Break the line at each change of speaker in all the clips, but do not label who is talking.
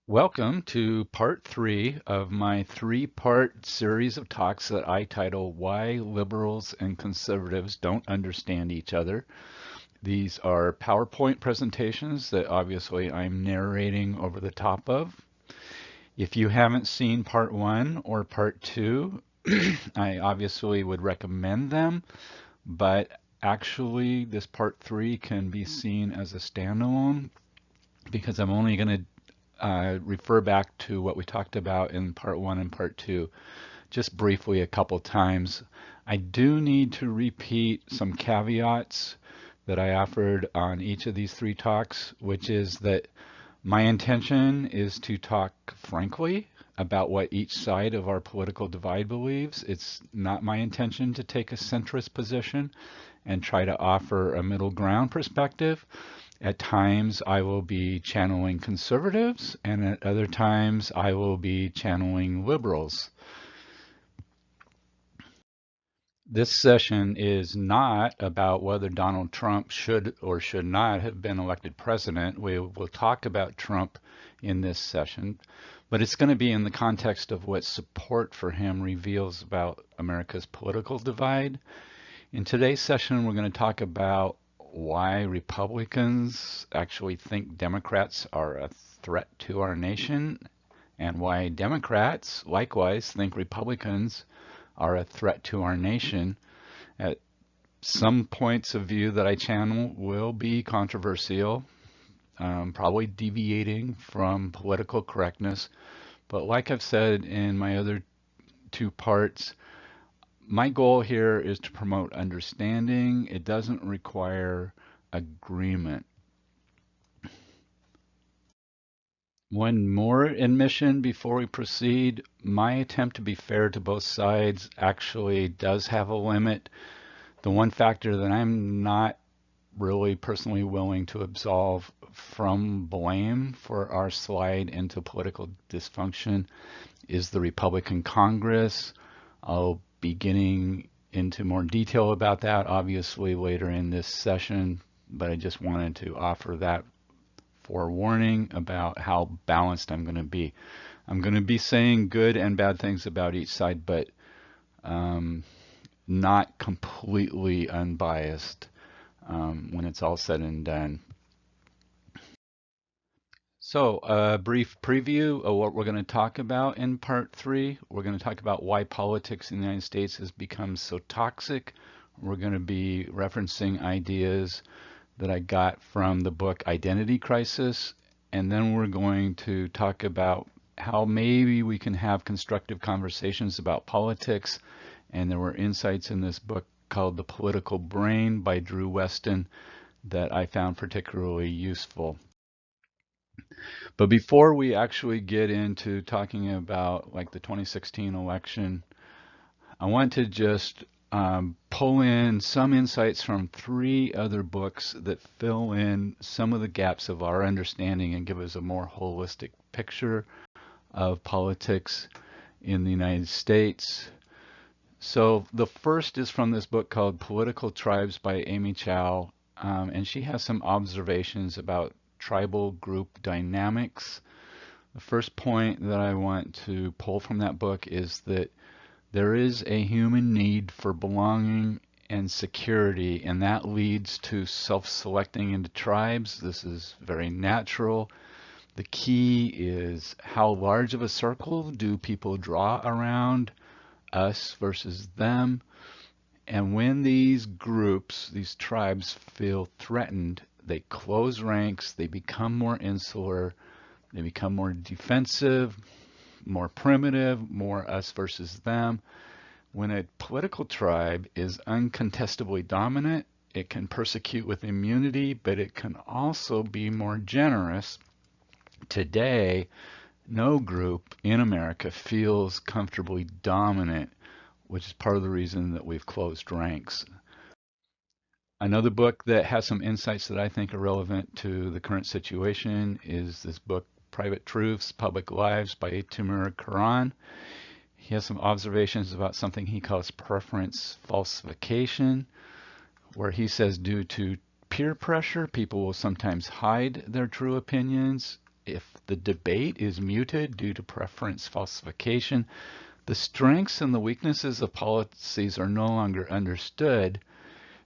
Welcome to part three of my three-part series of talks that I title Why Liberals and Conservatives Don't Understand Each Other. These are PowerPoint presentations that obviously I'm narrating over the top of. If you haven't seen part one or part two, I obviously would recommend them, but actually this part three can be seen as a standalone because I'm only going to refer back to what we talked about in part one and part two, just briefly a couple times. I do need to repeat some caveats that I offered on each of these three talks, which is that my intention is to talk frankly about what each side of our political divide believes. It's not my intention to take a centrist position and try to offer a middle ground perspective. At times I will be channeling conservatives, and at other times I will be channeling liberals. This session is not about whether Donald Trump should or should not have been elected president. We will talk about Trump in this session, but it's going to be in the context of what support for him reveals about America's political divide. In today's session, we're going to talk about why Republicans actually think Democrats are a threat to our nation, and why Democrats likewise think Republicans are a threat to our nation. At some points of view that I channel will be controversial, probably deviating from political correctness. But like I've said in my other two parts, my goal here is to promote understanding. It doesn't require agreement. One more admission before we proceed. My attempt to be fair to both sides actually does have a limit. The one factor that I'm not really personally willing to absolve from blame for our slide into political dysfunction is the Republican Congress. I'll be getting into more detail about that obviously later in this session, but I just wanted to offer that forewarning about how balanced I'm going to be. I'm going to be saying good and bad things about each side, but not completely unbiased when it's all said and done. So, a brief preview of what we're going to talk about in part three. We're going to talk about why politics in the United States has become so toxic. We're going to be referencing ideas that I got from the book Identity Crisis. And then we're going to talk about how maybe we can have constructive conversations about politics. And there were insights in this book called The Political Brain by Drew Weston that I found particularly useful. But before we actually get into talking about like the 2016 election, I want to just pull in some insights from three other books that fill in some of the gaps of our understanding and give us a more holistic picture of politics in the United States. So the first is from this book called Political Tribes by Amy Chow, and she has some observations about tribal group dynamics. The first point that I want to pull from that book is that there is a human need for belonging and security, and that leads to self-selecting into tribes. This is very natural. The key is how large of a circle do people draw around us versus them. And when these groups, these tribes feel threatened, they close ranks, they become more insular, they become more defensive, more primitive, more us versus them. When a political tribe is uncontestably dominant, it can persecute with immunity, but it can also be more generous. Today, no group in America feels comfortably dominant, which is part of the reason that we've closed ranks. Another book that has some insights that I think are relevant to the current situation is this book, Private Truths, Public Lives by Timur Kuran. He has some observations about something he calls preference falsification, where he says due to peer pressure, people will sometimes hide their true opinions. if the debate is muted due to preference falsification, the strengths and the weaknesses of policies are no longer understood.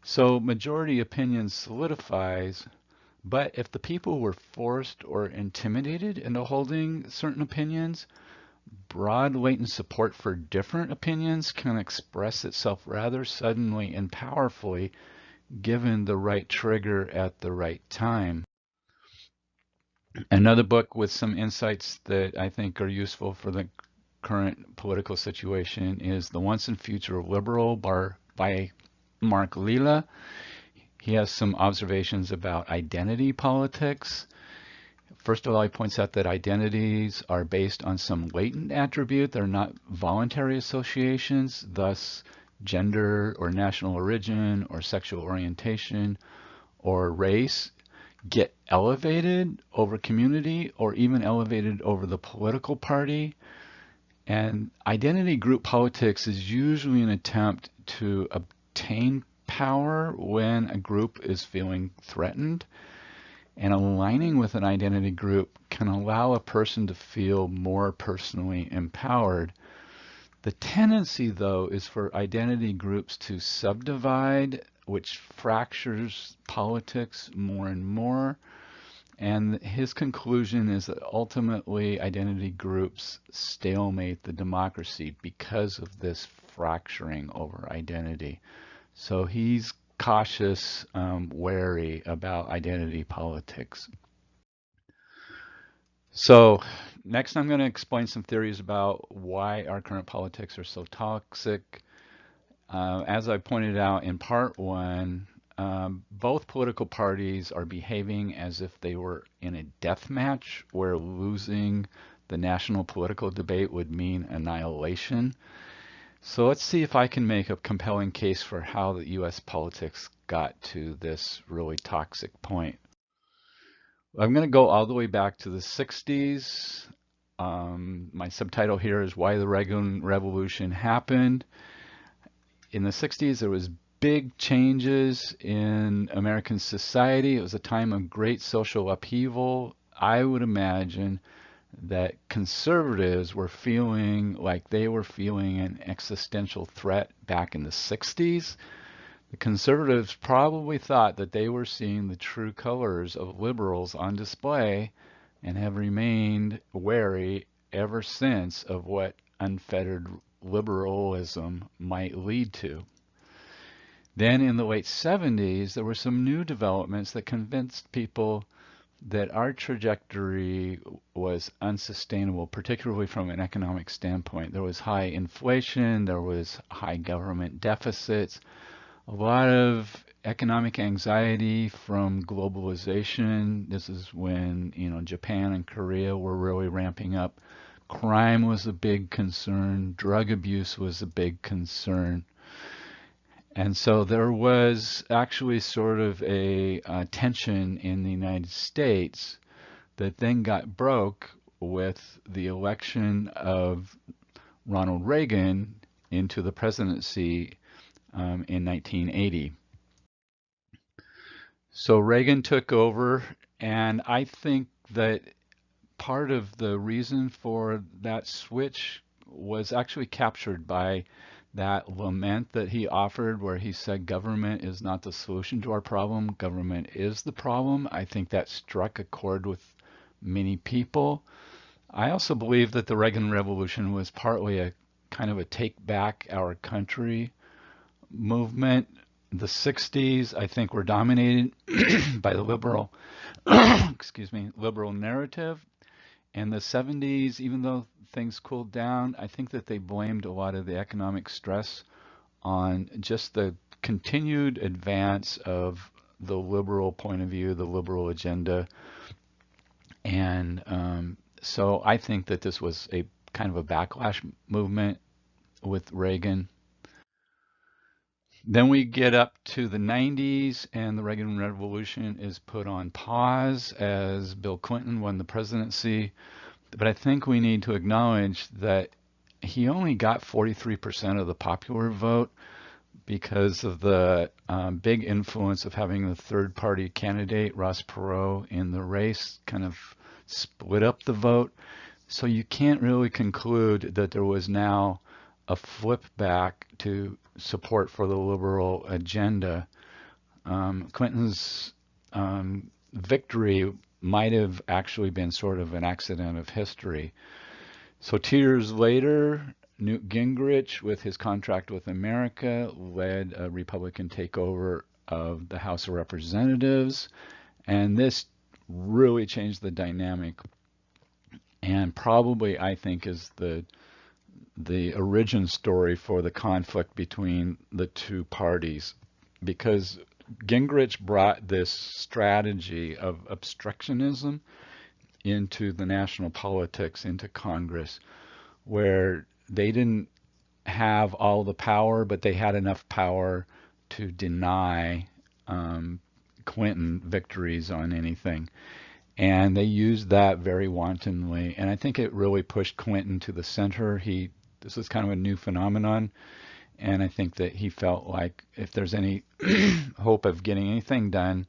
So majority opinion solidifies, but if the people were forced or intimidated into holding certain opinions, broad latent support for different opinions can express itself rather suddenly and powerfully given the right trigger at the right time. Another book with some insights that I think are useful for the current political situation is The Once and Future Liberal by Mark Lila. He has some observations about identity politics. First of all, he points out that identities are based on some latent attribute. They're not voluntary associations, thus gender or national origin or sexual orientation or race get elevated over community or even elevated over the political party. And identity group politics is usually an attempt to obtain power when a group is feeling threatened. And aligning with an identity group can allow a person to feel more personally empowered. The tendency, though, is for identity groups to subdivide, which fractures politics more and more. And his conclusion is that ultimately identity groups stalemate the democracy because of this fracturing over identity. So he's cautious, wary about identity politics. So next I'm going to explain some theories about why our current politics are so toxic. As I pointed out in part one, both political parties are behaving as if they were in a death match where losing the national political debate would mean annihilation. So let's see if I can make a compelling case for how the US politics got to this really toxic point. I'm going to go all the way back to the 60s. My subtitle here is Why the Reagan Revolution Happened. In the 60s, there was big changes in American society. It was a time of great social upheaval. I would imagine that conservatives were feeling like they were feeling an existential threat back in the 60s. The conservatives probably thought that they were seeing the true colors of liberals on display and have remained wary ever since of what unfettered liberalism might lead to. Then in the late 70s, there were some new developments that convinced people that our trajectory was unsustainable, particularly from an economic standpoint. There was high inflation, there was high government deficits, a lot of economic anxiety from globalization. This is when, Japan and Korea were really ramping up. Crime was a big concern, drug abuse was a big concern. And so there was actually sort of a tension in the United States that then got broke with the election of Ronald Reagan into the presidency in 1980. So Reagan took over, and I think that part of the reason for that switch was actually captured by that lament that he offered where he said government is not the solution to our problem, government is the problem. I think that struck a chord with many people. I also believe that the Reagan Revolution was partly a kind of a take back our country movement. The 60s, I think, were dominated by the liberal, liberal narrative. And the 70s, even though things cooled down, I think that they blamed a lot of the economic stress on just the continued advance of the liberal point of view, the liberal agenda. And so I think that this was a kind of a backlash movement with Reagan. Then we get up to the 90s, and the Reagan Revolution is put on pause as Bill Clinton won the presidency. But I think we need to acknowledge that he only got 43% of the popular vote because of the big influence of having the third party candidate, Ross Perot, in the race, kind of split up the vote. So you can't really conclude that there was now a flip back to support for the liberal agenda. Clinton's victory might have actually been sort of an accident of history. So 2 years later, Newt Gingrich, with his contract with America, led a Republican takeover of the House of Representatives, and this really changed the dynamic. And probably, I think, is the origin story for the conflict between the two parties, because Gingrich brought this strategy of obstructionism into the national politics, into Congress, where they didn't have all the power, but they had enough power to deny Clinton victories on anything. And they used that very wantonly. And I think it really pushed Clinton to the center. This was kind of a new phenomenon. And I think that he felt like if there's any hope of getting anything done,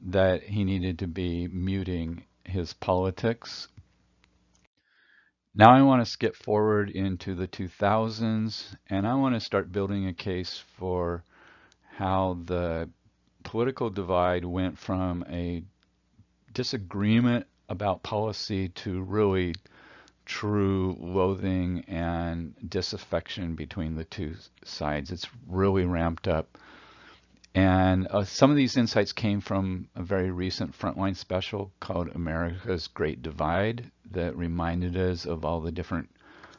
that he needed to be muting his politics. Now I want to skip forward into the 2000s, and I want to start building a case for how the political divide went from a disagreement about policy to really true loathing and disaffection between the two sides. It's really ramped up. And some of these insights came from a very recent Frontline special called America's Great Divide that reminded us of all the different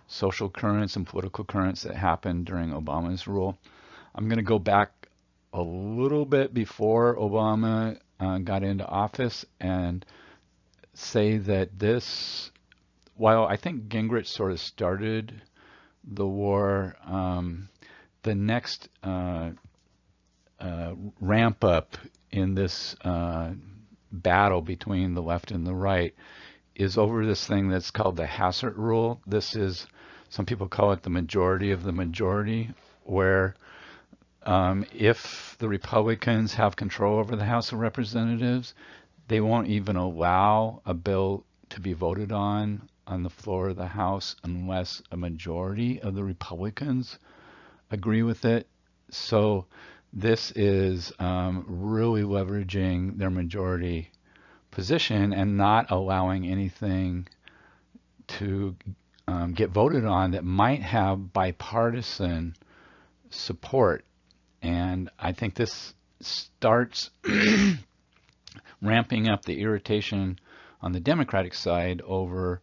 social currents and political currents that happened during Obama's rule. I'm going to go back a little bit before Obama got into office and say that while I think Gingrich sort of started the war, the next ramp up in this battle between the left and the right is over this thing that's called the Hassett Rule. Some people call it the majority of the majority, where if the Republicans have control over the House of Representatives, they won't even allow a bill to be voted on the floor of the House unless a majority of the Republicans agree with it. So this is really leveraging their majority position and not allowing anything to get voted on that might have bipartisan support. And I think this starts ramping up the irritation on the Democratic side over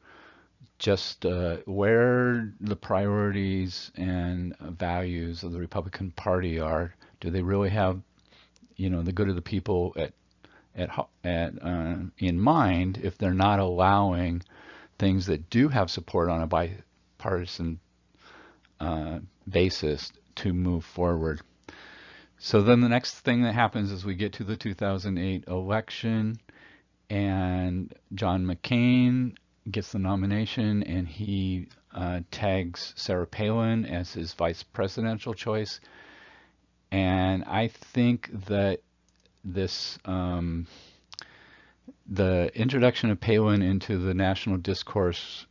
just where the priorities and values of the Republican Party are. Do they really have, the good of the people in mind if they're not allowing things that do have support on a bipartisan basis to move forward? So then the next thing that happens is we get to the 2008 election, and John McCain gets the nomination, and he tags Sarah Palin as his vice presidential choice. And I think that the introduction of Palin into the national discourse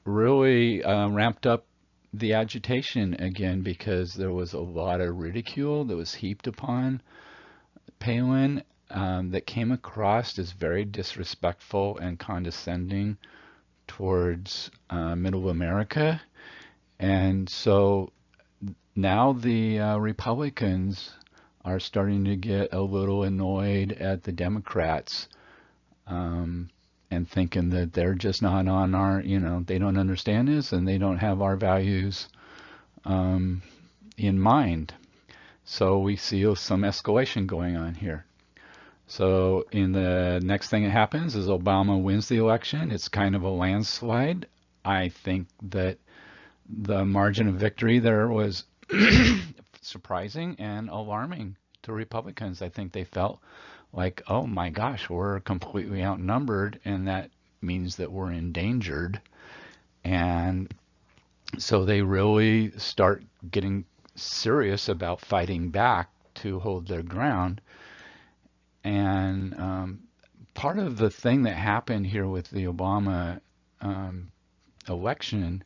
really ramped up the agitation again, because there was a lot of ridicule that was heaped upon Palin that came across as very disrespectful and condescending towards middle America. And so now the Republicans are starting to get a little annoyed at the Democrats and thinking that they're just not on our, they don't understand us and they don't have our values in mind. So we see some escalation going on here. So in the next thing that happens is Obama wins the election. It's kind of a landslide. I think that the margin of victory there was surprising and alarming to Republicans. I think they felt like, oh my gosh, we're completely outnumbered, and that means that we're endangered. And so they really start getting serious about fighting back to hold their ground. And part of the thing that happened here with the Obama um, election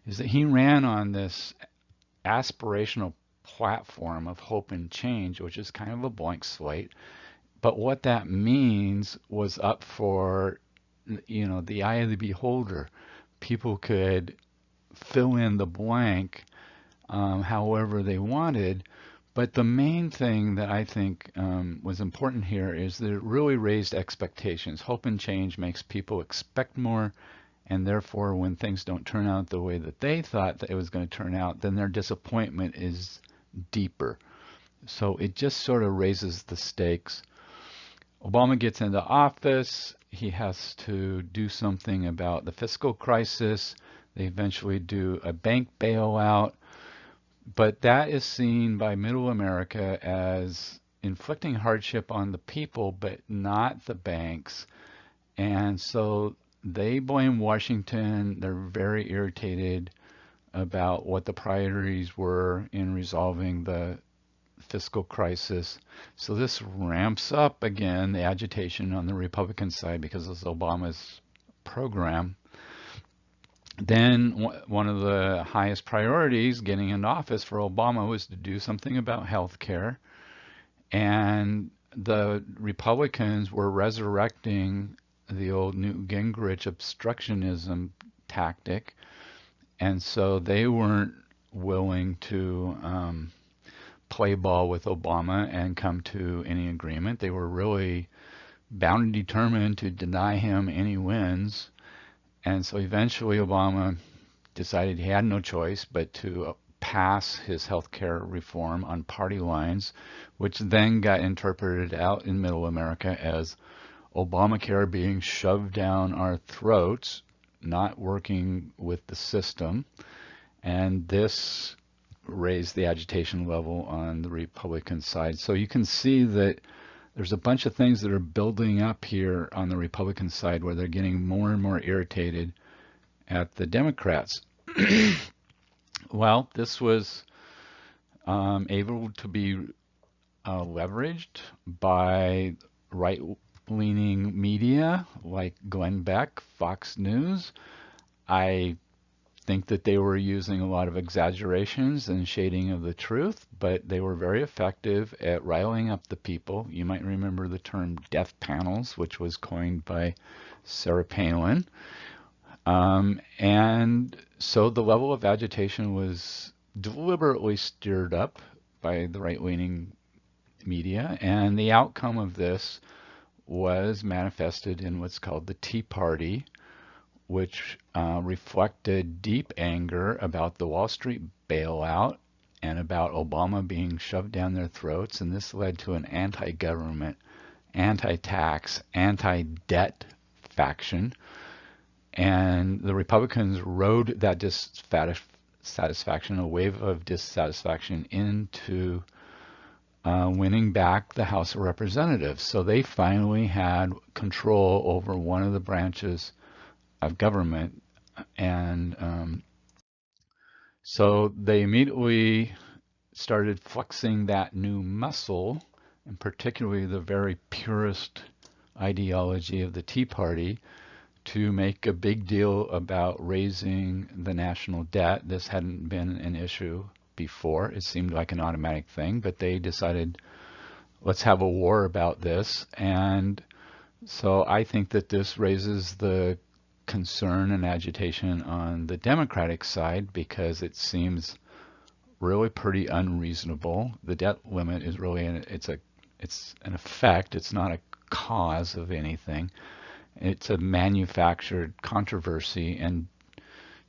is that he ran on this aspirational platform of hope and change, which is kind of a blank slate. But what that means was up for, the eye of the beholder. People could fill in the blank however they wanted. But the main thing that I think was important here is that it really raised expectations. Hope and change makes people expect more, and therefore, when things don't turn out the way that they thought that it was going to turn out, then their disappointment is deeper. So it just sort of raises the stakes. Obama gets into office. He has to do something about the fiscal crisis. They eventually do a bank bailout. But that is seen by middle America as inflicting hardship on the people, but not the banks. And so they blame Washington. They're very irritated about what the priorities were in resolving the fiscal crisis. So this ramps up again the agitation on the Republican side because of Obama's program. Then one of the highest priorities getting into office for Obama was to do something about health care. And the Republicans were resurrecting the old Newt Gingrich obstructionism tactic. And so they weren't willing to play ball with Obama and come to any agreement. They were really bound and determined to deny him any wins. And so eventually Obama decided he had no choice but to pass his health care reform on party lines, which then got interpreted out in middle America as Obamacare being shoved down our throats, not working with the system. And this raised the agitation level on the Republican side. So you can see that there's a bunch of things that are building up here on the Republican side where they're getting more and more irritated at the Democrats. Well, this was able to be leveraged by right-leaning media like Glenn Beck, Fox News. I think that they were using a lot of exaggerations and shading of the truth, but they were very effective at riling up the people. You might remember the term death panels, which was coined by Sarah Palin. And so the level of agitation was deliberately stirred up by the right-leaning media, and the outcome of this was manifested in what's called the Tea Party, which reflected deep anger about the Wall Street bailout and about Obama being shoved down their throats. And this led to an anti-government, anti-tax, anti-debt faction. And the Republicans rode that dissatisfaction, a wave of dissatisfaction, into winning back the House of Representatives. So they finally had control over one of the branches of government, and so they immediately started flexing that new muscle, and particularly the very purist ideology of the Tea Party, to make a big deal about raising the national debt. This hadn't been an issue before. It seemed like an automatic thing, but they decided, let's have a war about this. And so I think that this raises the concern and agitation on the Democratic side because it seems really pretty unreasonable. The debt limit is really it's an effect. It's not a cause of anything. It's a manufactured controversy and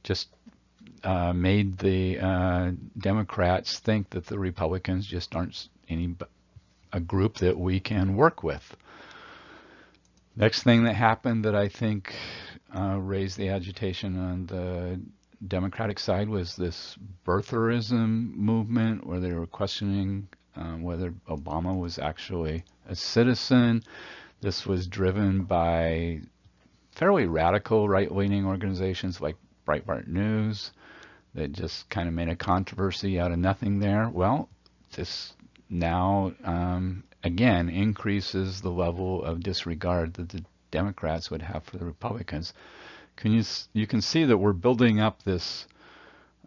just made the Democrats think that the Republicans just aren't a group that we can work with. Next thing that happened that I think raised the agitation on the Democratic side was this birtherism movement where they were questioning whether Obama was actually a citizen. This was driven by fairly radical right-leaning organizations like Breitbart News that just kind of made a controversy out of nothing there. Well, this now again increases the level of disregard that the Democrats would have for the Republicans. You can see that we're building up this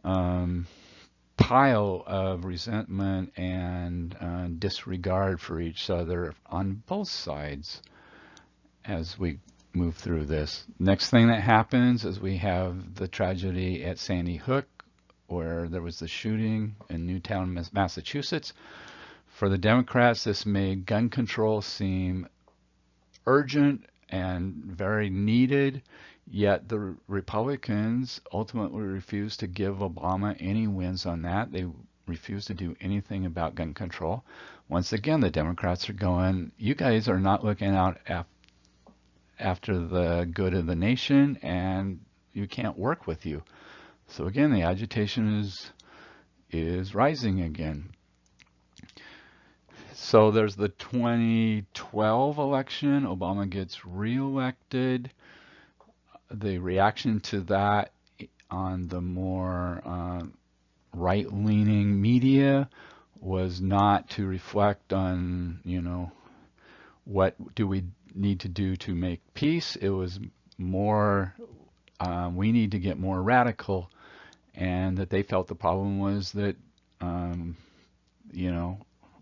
pile of resentment and disregard for each other on both sides as we move through this. Next thing that happens is we have the tragedy at Sandy Hook, where there was the shooting in Newtown, Massachusetts. For the Democrats, this made gun control seem urgent and very needed, yet the Republicans ultimately refused to give Obama any wins on that. They refused to do anything about gun control. Once again, the Democrats are going, you guys are not looking out after the good of the nation, and you can't work with you. So again, the agitation is rising again. So there's the 2012 election. Obama gets reelected. The reaction to that on the more right-leaning media was not to reflect on, what do we need to do to make peace. It was more, we need to get more radical, and that they felt the problem was that,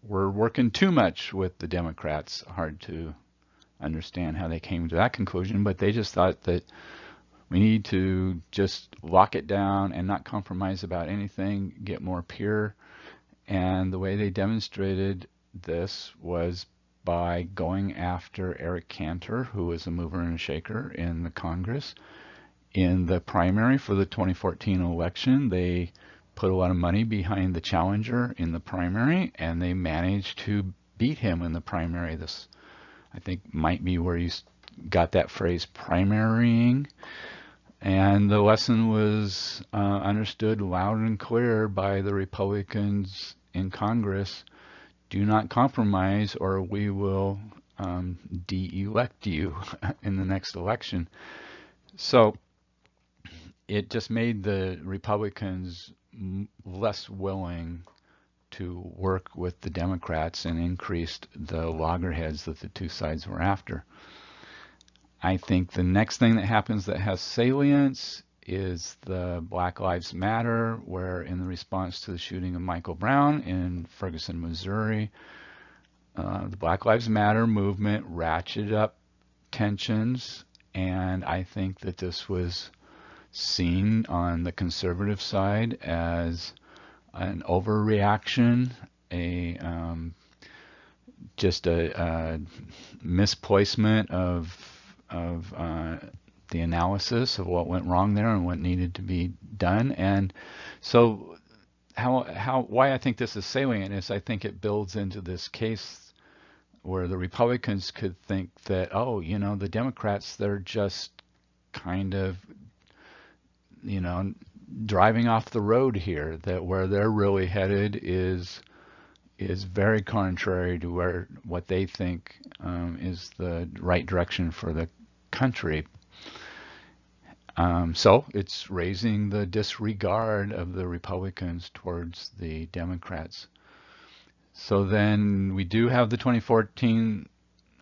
we're working too much with the Democrats. Hard to understand how they came to that conclusion, but they just thought that we need to just lock it down and not compromise about anything, get more pure. And the way they demonstrated this was by going after Eric Cantor, who was a mover and a shaker in the Congress. In the primary for the 2014 election, they put a lot of money behind the challenger in the primary, and they managed to beat him in the primary. This, I think, might be where you got that phrase, primarying. And the lesson was understood loud and clear by the Republicans in Congress. Do not compromise, or we will de-elect you in the next election. So it just made the Republicans less willing to work with the Democrats and increased the loggerheads that the two sides were after. I think the next thing that happens that has salience is the Black Lives Matter, where in the response to the shooting of Michael Brown in Ferguson, Missouri, the Black Lives Matter movement ratcheted up tensions, and I think that this was seen on the conservative side as an overreaction, just a misplacement of the analysis of what went wrong there and what needed to be done. And so why I think this is salient is I think it builds into this case where the Republicans could think that, the Democrats, they're just kind of driving off the road here, that where they're really headed is very contrary to what they think is the right direction for the country. So it's raising the disregard of the Republicans towards the Democrats. So then we do have the 2014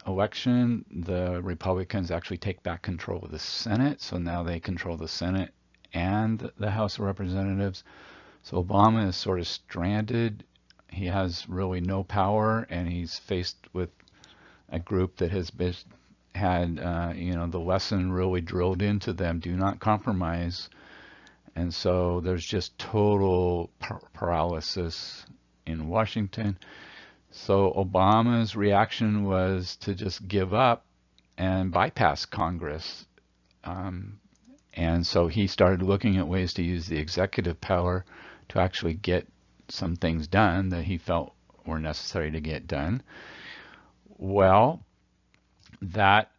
election. The Republicans actually take back control of the Senate, so now they control the Senate and the House of Representatives. So Obama is sort of stranded. He has really no power, and he's faced with a group that has had the lesson really drilled into them: do not compromise. And so there's just total paralysis in Washington. So Obama's reaction was to just give up and bypass Congress. And so he started looking at ways to use the executive power to actually get some things done that he felt were necessary to get done. Well, that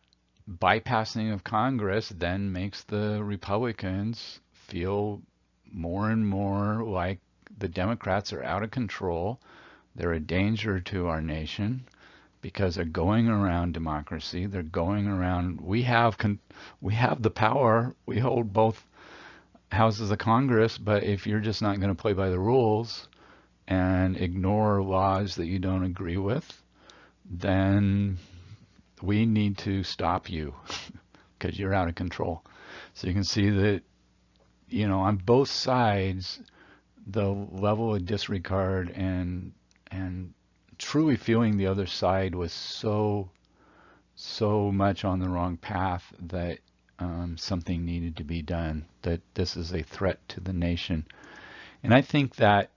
bypassing of Congress then makes the Republicans feel more and more like the Democrats are out of control. They're a danger to our nation because they're going around democracy. They're going around, we have the power. We hold both houses of Congress, but if you're just not going to play by the rules and ignore laws that you don't agree with, then we need to stop you because you're out of control. So you can see that, on both sides, the level of disregard and truly feeling the other side was so much on the wrong path that something needed to be done, that this is a threat to the nation. And I think that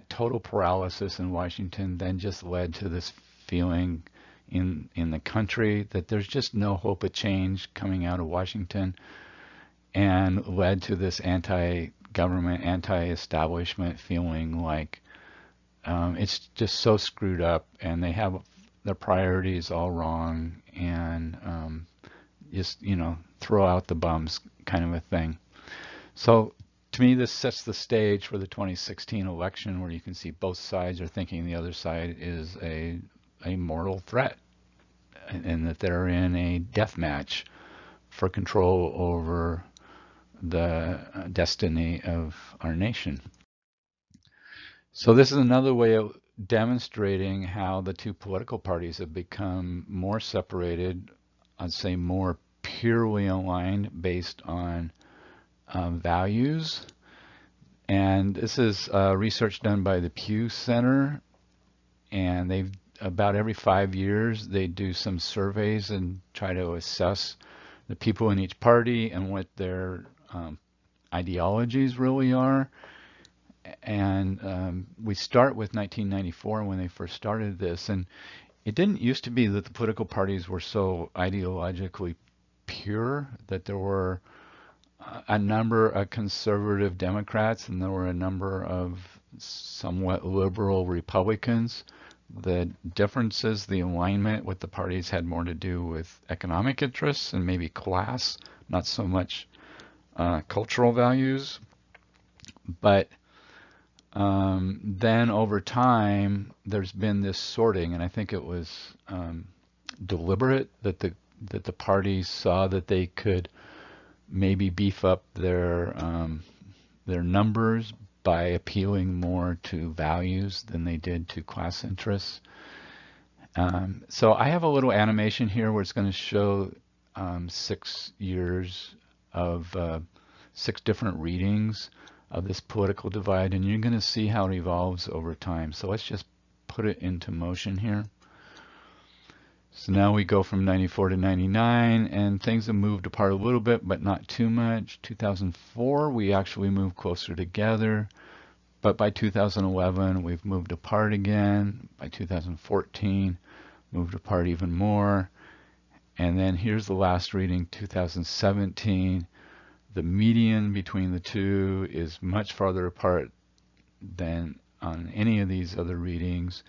total paralysis in Washington then just led to this feeling in the country that there's just no hope of change coming out of Washington, and led to this anti-government, anti-establishment feeling like it's just so screwed up, and they have their priorities all wrong, and just throw out the bums kind of a thing. So to me, this sets the stage for the 2016 election, where you can see both sides are thinking the other side is a mortal threat, and that they're in a death match for control over the destiny of our nation. So this is another way of demonstrating how the two political parties have become more separated, I'd say more purely aligned based on values. And this is research done by the Pew Center, and they've about every 5 years they do some surveys and try to assess the people in each party and what their ideologies really are. And we start with 1994 when they first started this, and it didn't used to be that the political parties were so ideologically pure, that there were a number of conservative Democrats and there were a number of somewhat liberal Republicans. The differences, the alignment with the parties had more to do with economic interests and maybe class, not so much cultural values. But then over time, there's been this sorting, and I think it was deliberate that the parties saw that they could maybe beef up their numbers by appealing more to values than they did to class interests. So I have a little animation here where it's going to show 6 years of 6 different readings of this political divide, and you're going to see how it evolves over time. So let's just put it into motion here. So now we go from 94 to 99, and things have moved apart a little bit, but not too much. 2004, we actually moved closer together, but by 2011, we've moved apart again. By 2014, moved apart even more. And then here's the last reading, 2017. The median between the two is much farther apart than on any of these other readings.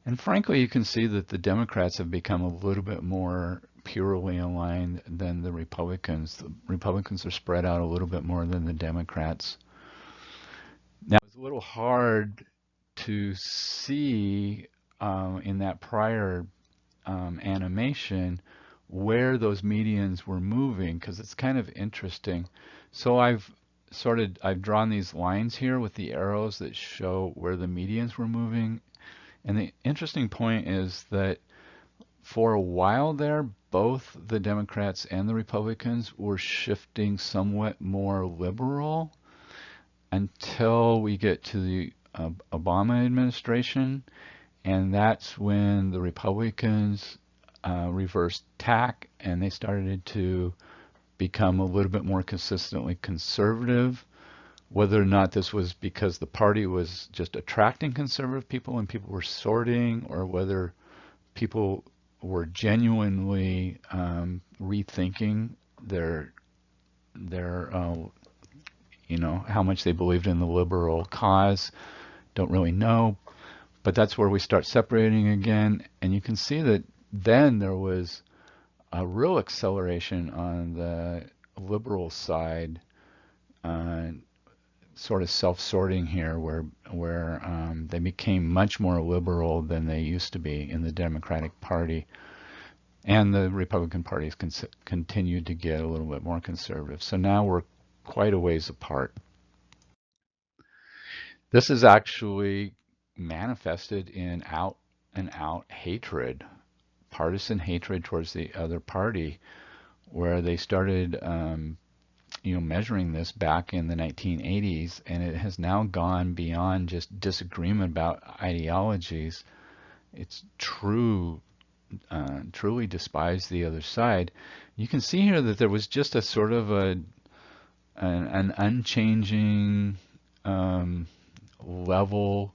And frankly, you can see that the Democrats have become a little bit more purely aligned than the Republicans. The Republicans are spread out a little bit more than the Democrats. Now, it's a little hard to see in that prior animation where those medians were moving, because it's kind of interesting. So I've drawn these lines here with the arrows that show where the medians were moving. And the interesting point is that for a while there, both the Democrats and the Republicans were shifting somewhat more liberal until we get to the Obama administration. And that's when the Republicans reversed tack and they started to become a little bit more consistently conservative. Whether or not this was because the party was just attracting conservative people and people were sorting, or whether people were genuinely rethinking their how much they believed in the liberal cause, don't really know. But that's where we start separating again, and you can see that then there was a real acceleration on the liberal side, sort of self-sorting here, where they became much more liberal than they used to be in the Democratic Party, and the Republican Party has continued to get a little bit more conservative. So now we're quite a ways apart. This is actually manifested in out an out hatred, partisan hatred towards the other party, where they started, measuring this back in the 1980s, and it has now gone beyond just disagreement about ideologies. It's truly despise the other side. You can see here that there was just a sort of an unchanging level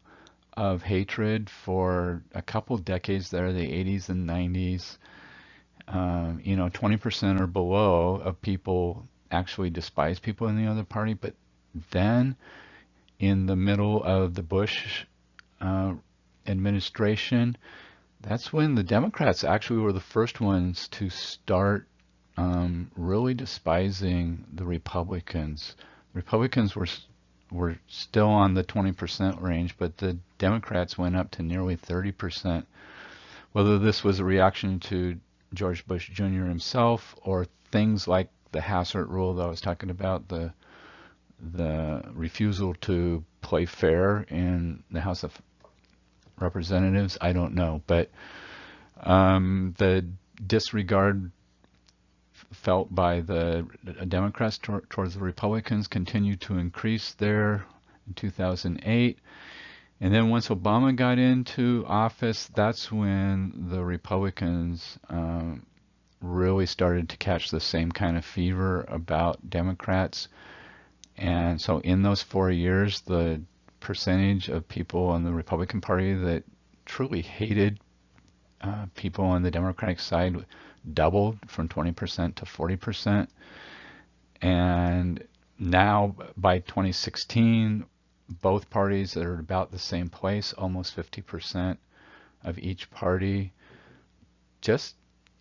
of hatred for a couple decades there, the 80s and 90s. 20% or below of people actually despise people in the other party. But then in the middle of the Bush administration, that's when the Democrats actually were the first ones to start really despising the Republicans. Republicans were still on the 20% range, but the Democrats went up to nearly 30%. Whether this was a reaction to George Bush Jr. himself or things like the Hassert rule that I was talking about, the refusal to play fair in the House of Representatives, I don't know. But the disregard felt by the Democrats towards the Republicans continued to increase there in 2008. And then once Obama got into office, that's when the Republicans really started to catch the same kind of fever about Democrats. And so in those 4 years, the percentage of people on the Republican Party that truly hated people on the Democratic side doubled from 20% to 40%. And now by 2016, both parties are about the same place, almost 50% of each party just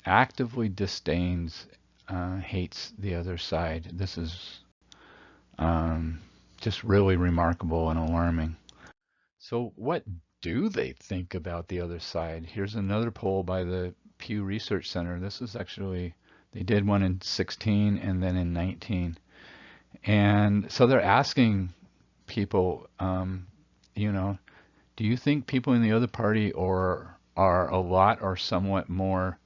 actively disdains, hates the other side. This is just really remarkable and alarming. So what do they think about the other side? Here's another poll by the Pew Research Center. This is actually, they did one in 16 and then in 19. And so they're asking people, do you think people in the other party are a lot or somewhat more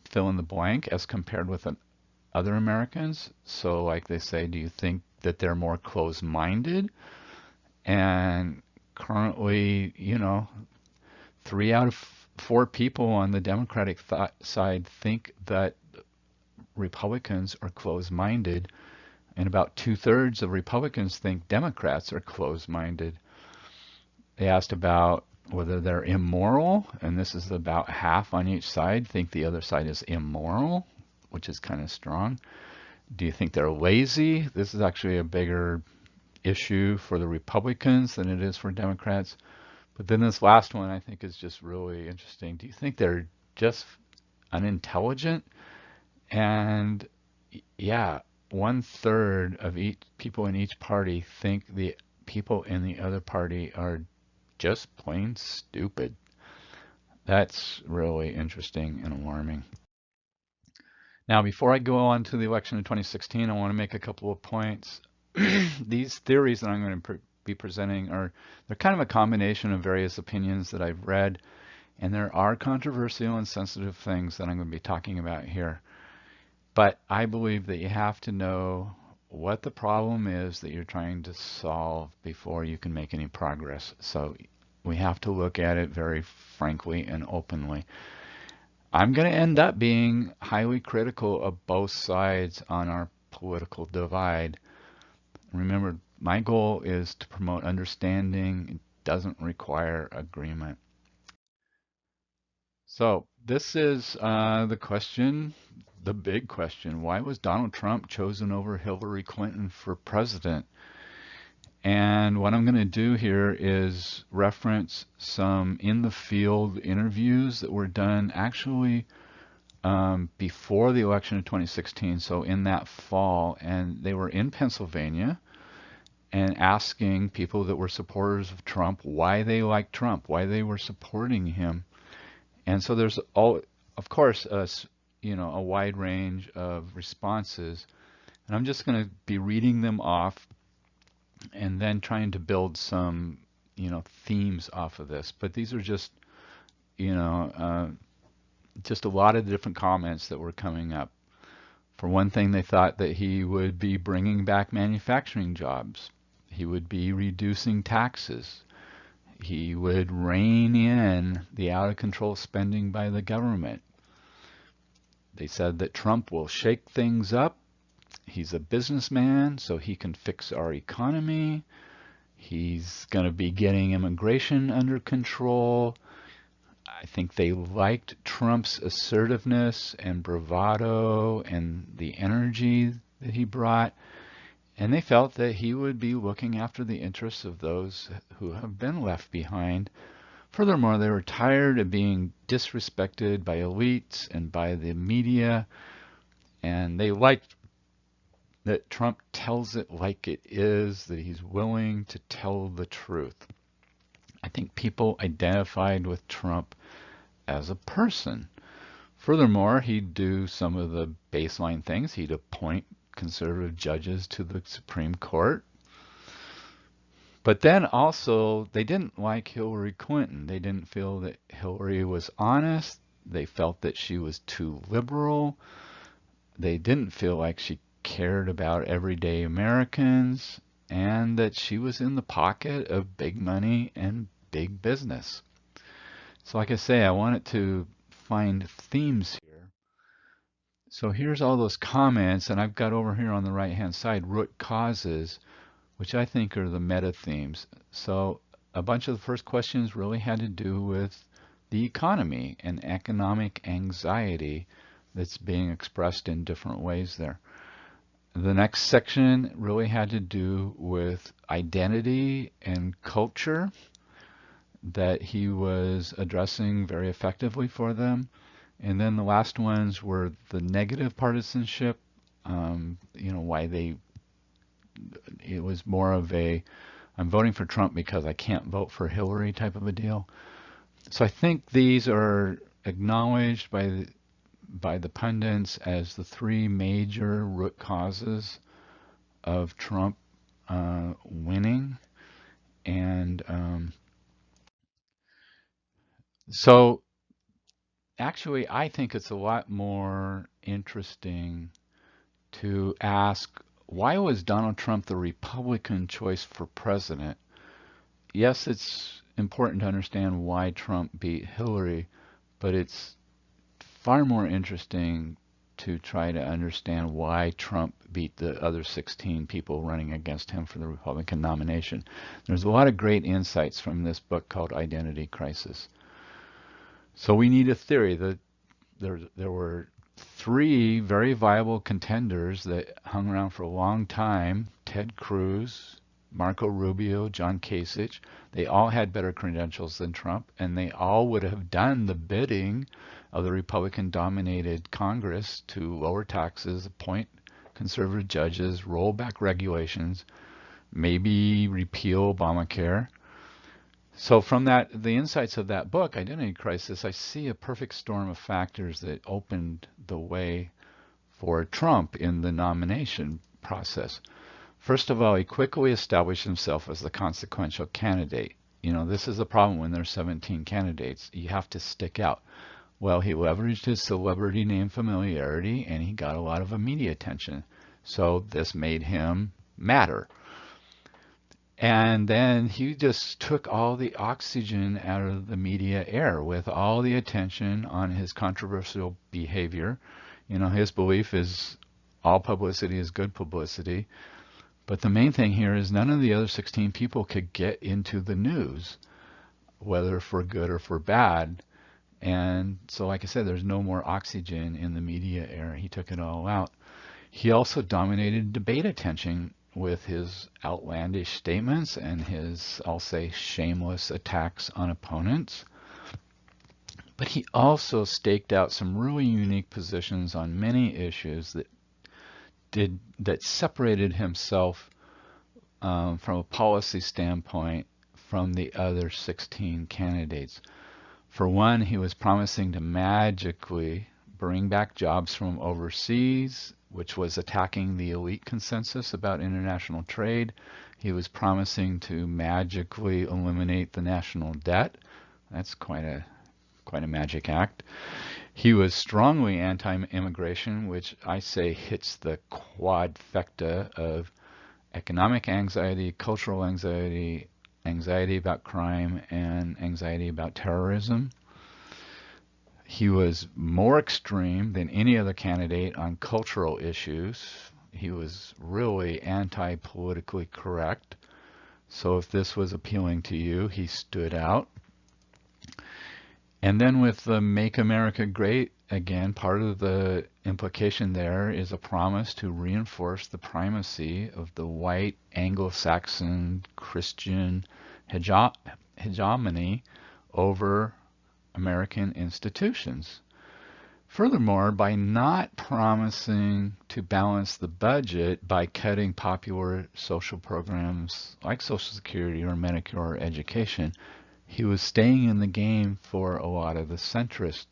fill in the blank as compared with other Americans? So like they say, do you think that they're more closed-minded? And currently, 3 out of 4 people on the Democratic side think that Republicans are closed-minded, and about 2/3 of Republicans think Democrats are closed-minded. They asked about whether they're immoral, and this is about half on each side think the other side is immoral, which is kind of strong. Do you think they're lazy? This is actually a bigger issue for the Republicans than it is for Democrats. But then this last one I think is just really interesting. Do you think they're just unintelligent? And yeah, 1/3 of each people in each party think the people in the other party are just plain stupid. That's really interesting and alarming. Now, before I go on to the election of 2016, I want to make a couple of points. These theories that I'm going to be presenting they're kind of a combination of various opinions that I've read, and there are controversial and sensitive things that I'm going to be talking about here. But I believe that you have to know what the problem is that you're trying to solve before you can make any progress. So we have to look at it very frankly and openly. I'm going to end up being highly critical of both sides on our political divide. Remember, my goal is to promote understanding. It doesn't require agreement. So this is the question, the big question. Why was Donald Trump chosen over Hillary Clinton for president? And what I'm going to do here is reference some in-the-field interviews that were done actually before the election of 2016, so in that fall, and they were in Pennsylvania and asking people that were supporters of Trump why they liked Trump, why they were supporting him. And so there's of course, a wide range of responses, and I'm just going to be reading them off and then trying to build some, themes off of this. But these are just you know, just a lot of different comments that were coming up. For one thing, they thought that he would be bringing back manufacturing jobs. He would be reducing taxes. He would rein in the out of control spending by the government. They said that Trump will shake things up. He's a businessman, so he can fix our economy. He's going to be getting immigration under control. I think they liked Trump's assertiveness and bravado and the energy that he brought. And they felt that he would be looking after the interests of those who have been left behind. Furthermore, they were tired of being disrespected by elites and by the media, and they liked that Trump tells it like it is, that he's willing to tell the truth. I think people identified with Trump as a person. Furthermore, he'd do some of the baseline things. He'd appoint conservative judges to the Supreme Court. But then also, they didn't like Hillary Clinton. They didn't feel that Hillary was honest. They felt that she was too liberal. They didn't feel like she cared about everyday Americans, and that she was in the pocket of big money and big business. So like I say, I wanted to find themes here. So here's all those comments, and I've got over here on the right-hand side root causes, which I think are the meta themes. So a bunch of the first questions really had to do with the economy and economic anxiety that's being expressed in different ways there. The next section really had to do with identity and culture that he was addressing very effectively for them. And then the last ones were the negative partisanship, why it was more of a, I'm voting for Trump because I can't vote for Hillary type of a deal. So I think these are acknowledged by the pundits as the three major root causes of Trump winning. And so actually, I think it's a lot more interesting to ask, why was Donald Trump the Republican choice for president? Yes, it's important to understand why Trump beat Hillary, but it's far more interesting to try to understand why Trump beat the other 16 people running against him for the Republican nomination. There's a lot of great insights from this book called Identity Crisis. So we need a theory that there were three very viable contenders that hung around for a long time: Ted Cruz, Marco Rubio, John Kasich. They all had better credentials than Trump, and they all would have done the bidding of the Republican-dominated Congress to lower taxes, appoint conservative judges, roll back regulations, maybe repeal Obamacare. So from the insights of that book, Identity Crisis, I see a perfect storm of factors that opened the way for Trump in the nomination process. First of all, he quickly established himself as the consequential candidate. This is the problem when there's 17 candidates. You have to stick out. Well, he leveraged his celebrity name familiarity, and he got a lot of media attention. So this made him matter. And then he just took all the oxygen out of the media air with all the attention on his controversial behavior. His belief is all publicity is good publicity. But the main thing here is none of the other 16 people could get into the news, whether for good or for bad. And so, like I said, there's no more oxygen in the media air. He took it all out. He also dominated debate attention with his outlandish statements and his, I'll say, shameless attacks on opponents. But he also staked out some really unique positions on many issues that separated himself from a policy standpoint from the other 16 candidates. For one, he was promising to magically bring back jobs from overseas, which was attacking the elite consensus about international trade. He was promising to magically eliminate the national debt. That's quite a quite a magic act. He was strongly anti-immigration, which I say hits the quadfecta of economic anxiety, cultural anxiety, anxiety about crime, and anxiety about terrorism. He was more extreme than any other candidate on cultural issues. He was really anti-politically correct. So if this was appealing to you, he stood out. And then with the Make America Great Again, part of the implication there is a promise to reinforce the primacy of the white Anglo-Saxon Christian hegemony over American institutions. Furthermore, by not promising to balance the budget by cutting popular social programs like Social Security or Medicare or education, he was staying in the game for a lot of the centrist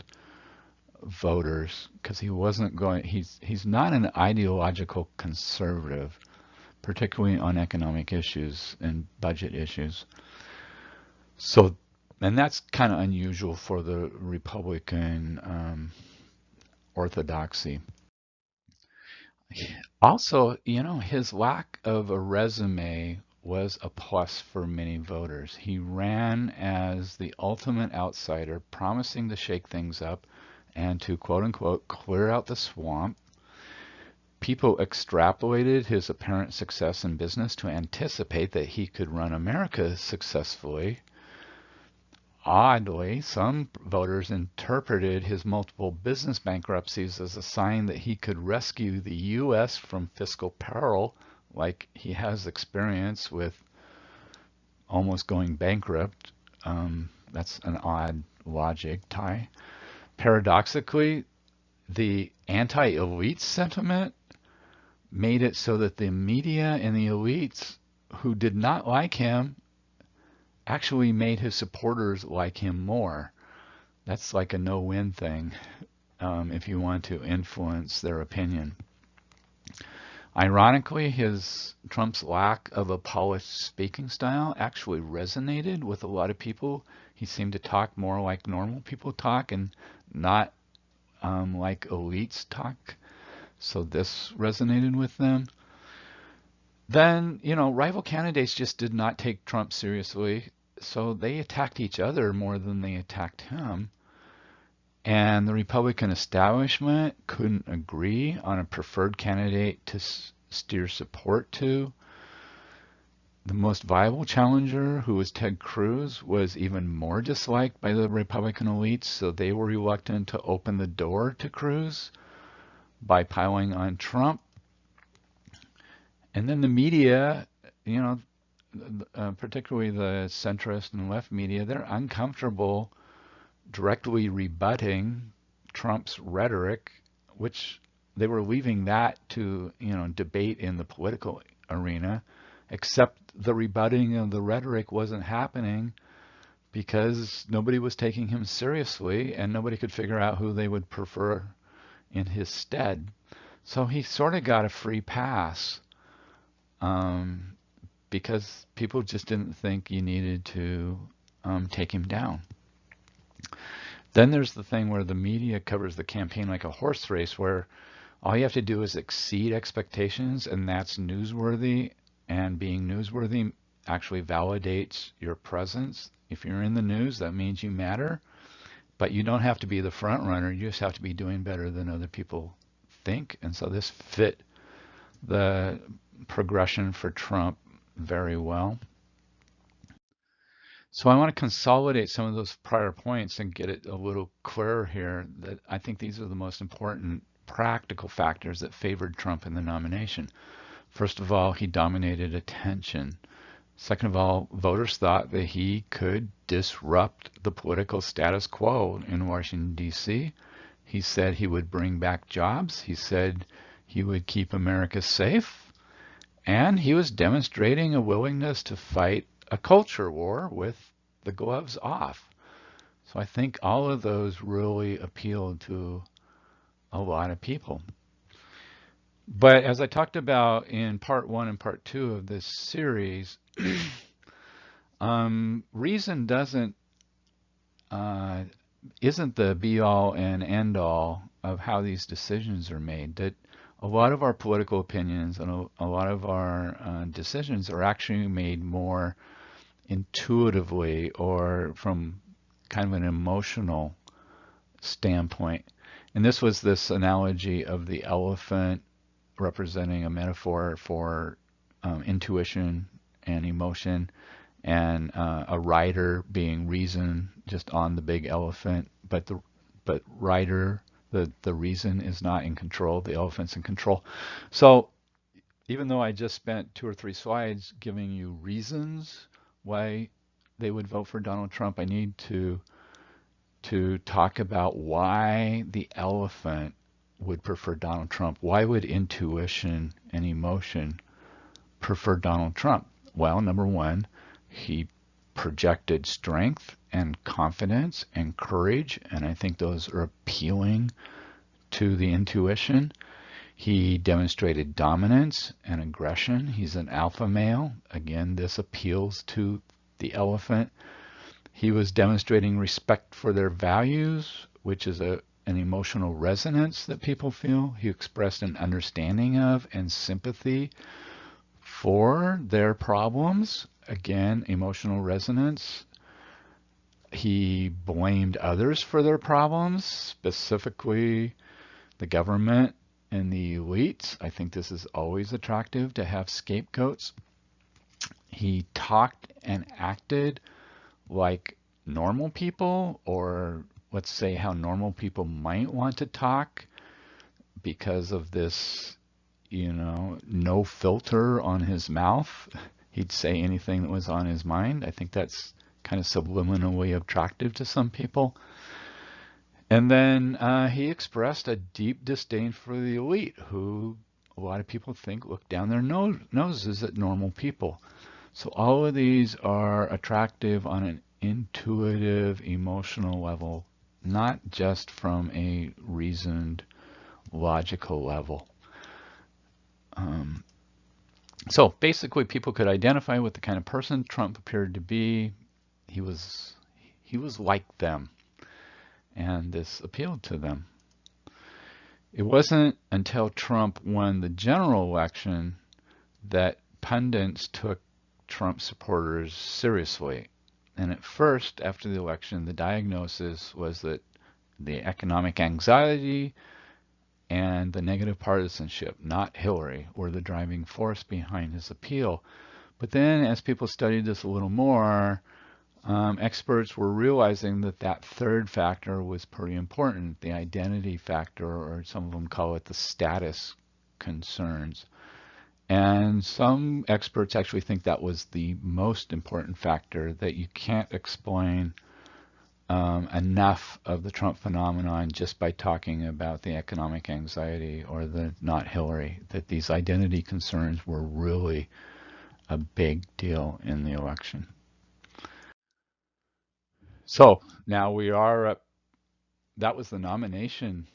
voters because he's not an ideological conservative, particularly on economic issues and budget issues. So, and that's kind of unusual for the Republican orthodoxy. Also, his lack of a resume was a plus for many voters. He ran as the ultimate outsider, promising to shake things up and to quote unquote clear out the swamp. People extrapolated his apparent success in business to anticipate that he could run America successfully. Oddly, some voters interpreted his multiple business bankruptcies as a sign that he could rescue the U.S. from fiscal peril, like he has experience with almost going bankrupt. That's an odd logic tie. Paradoxically, the anti-elite sentiment made it so that the media and the elites who did not like him actually made his supporters like him more. That's like a no-win thing if you want to influence their opinion. Ironically, Trump's lack of a polished speaking style actually resonated with a lot of people. He seemed to talk more like normal people talk and not like elites talk. So this resonated with them. Then, rival candidates just did not take Trump seriously, so they attacked each other more than they attacked him. And the Republican establishment couldn't agree on a preferred candidate to steer support to. The most viable challenger, who was Ted Cruz, was even more disliked by the Republican elites, so they were reluctant to open the door to Cruz by piling on Trump. And then the media, particularly the centrist and left media, they're uncomfortable directly rebutting Trump's rhetoric, which they were leaving that to, debate in the political arena, except the rebutting of the rhetoric wasn't happening because nobody was taking him seriously and nobody could figure out who they would prefer in his stead. So he sort of got a free pass because people just didn't think you needed to take him down. Then there's the thing where the media covers the campaign like a horse race, where all you have to do is exceed expectations, and that's newsworthy. And being newsworthy actually validates your presence. If you're in the news, that means you matter. But you don't have to be the front runner. You just have to be doing better than other people think. And so this fit the progression for Trump very well. So I want to consolidate some of those prior points and get it a little clearer here, that I think these are the most important practical factors that favored Trump in the nomination. First of all, he dominated attention. Second of all, voters thought that he could disrupt the political status quo in Washington, D.C. He said he would bring back jobs. He said he would keep America safe. And he was demonstrating a willingness to fight a culture war with the gloves off. So I think all of those really appealed to a lot of people. But as I talked about in part 1 and part 2 of this series, reason doesn't isn't the be-all and end-all of how these decisions are made. That a lot of our political opinions and a lot of our decisions are actually made more intuitively or from kind of an emotional standpoint. And this was this analogy of the elephant representing a metaphor for intuition and emotion, and a rider being reason just on the big elephant, but rider, the reason is not in control, the elephant's in control. So even though I just spent 2 or 3 slides giving you reasons why they would vote for Donald Trump, I need to talk about why the elephant would prefer Donald Trump. Why would intuition and emotion prefer Donald Trump? Well, number one, he projected strength and confidence and courage, and I think those are appealing to the intuition. He demonstrated dominance and aggression. He's an alpha male. Again, this appeals to the elephant. He was demonstrating respect for their values, which is an emotional resonance that people feel. He expressed an understanding of and sympathy for their problems. Again, emotional resonance. He blamed others for their problems, specifically the government and the elites. I think this is always attractive to have scapegoats. He talked and acted like normal people, or let's say how normal people might want to talk, because of this, no filter on his mouth. He'd say anything that was on his mind. I think that's kind of subliminally attractive to some people. And then he expressed a deep disdain for the elite, who a lot of people think look down their noses at normal people. So all of these are attractive on an intuitive, emotional level, not just from a reasoned, logical level. So basically, people could identify with the kind of person Trump appeared to be. He was like them, and this appealed to them. It wasn't until Trump won the general election that pundits took Trump supporters seriously. And at first, after the election, the diagnosis was that the economic anxiety and the negative partisanship, not Hillary, were the driving force behind his appeal. But then, as people studied this a little more, experts were realizing that that third factor was pretty important, the identity factor, or some of them call it the status concerns. And some experts actually think that was the most important factor, that you can't explain enough of the Trump phenomenon just by talking about the economic anxiety or the not Hillary, that these identity concerns were really a big deal in the election. So now we are, that was the nomination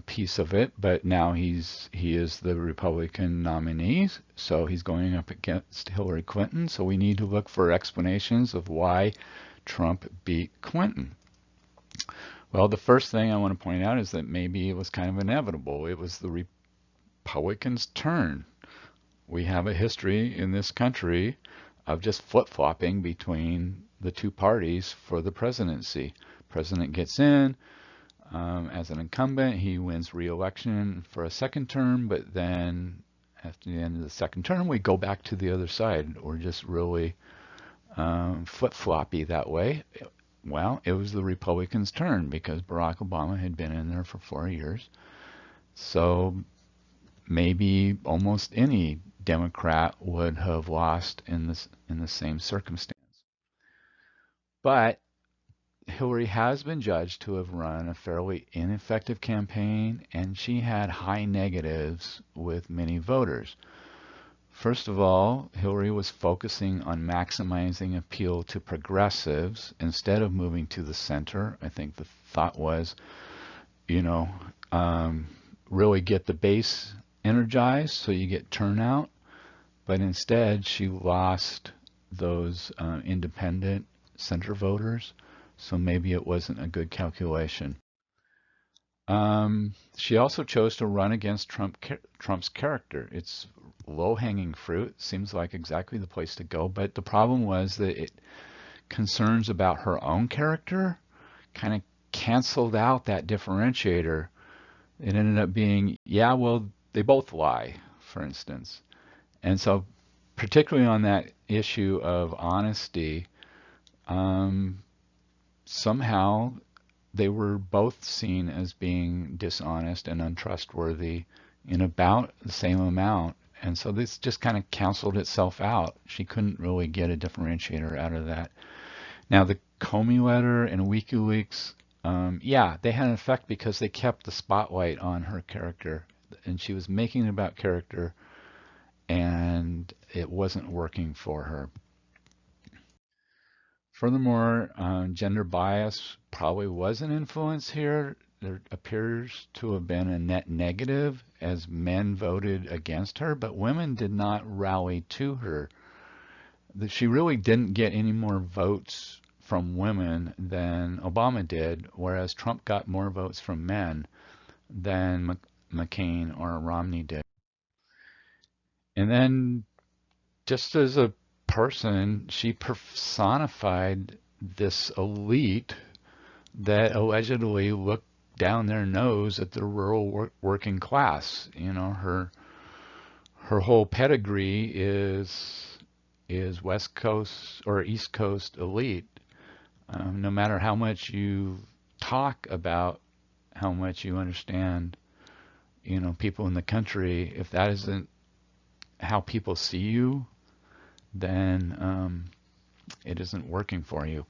piece of it, but now he is the Republican nominee, so he's going up against Hillary Clinton. So we need to look for explanations of why Trump beat Clinton. Well, the first thing I want to point out is that maybe it was kind of inevitable. It was the Republicans' turn. We have a history in this country of just flip-flopping between the two parties for the presidency. President gets in as an incumbent, he wins re-election for a second term, but then after the end of the second term, we go back to the other side. We're just really flip-floppy that way. Well, it was the Republicans' turn because Barack Obama had been in there for 4 years. So maybe almost any Democrat would have lost in the same circumstance. But Hillary has been judged to have run a fairly ineffective campaign, and she had high negatives with many voters. First of all, Hillary was focusing on maximizing appeal to progressives instead of moving to the center. I think the thought was, really get the base energized so you get turnout. But instead, she lost those independent center voters so maybe it wasn't a good calculation. She also chose to run against Trump's character. It's low-hanging fruit, seems like exactly the place to go, but the problem was that concerns about her own character kind of canceled out that differentiator. It ended up being, yeah, well, they both lie, for instance. And so, particularly on that issue of honesty, um, somehow they were both seen as being dishonest and untrustworthy in about the same amount. And so this just kind of canceled itself out. She couldn't really get a differentiator out of that. Now, the Comey letter and WikiLeaks, yeah, they had an effect because they kept the spotlight on her character. And she was making it about character, and it wasn't working for her. Furthermore, gender bias probably was an influence here. There appears to have been a net negative as men voted against her, but women did not rally to her. She really didn't get any more votes from women than Obama did, whereas Trump got more votes from men than McCain or Romney did. And then, just as a person, she personified this elite that allegedly looked down their nose at the rural working class. You know, her whole pedigree is West Coast or East Coast elite. No matter how much you talk about how much you understand, you know, people in the country, if that isn't how people see you, then it isn't working for you.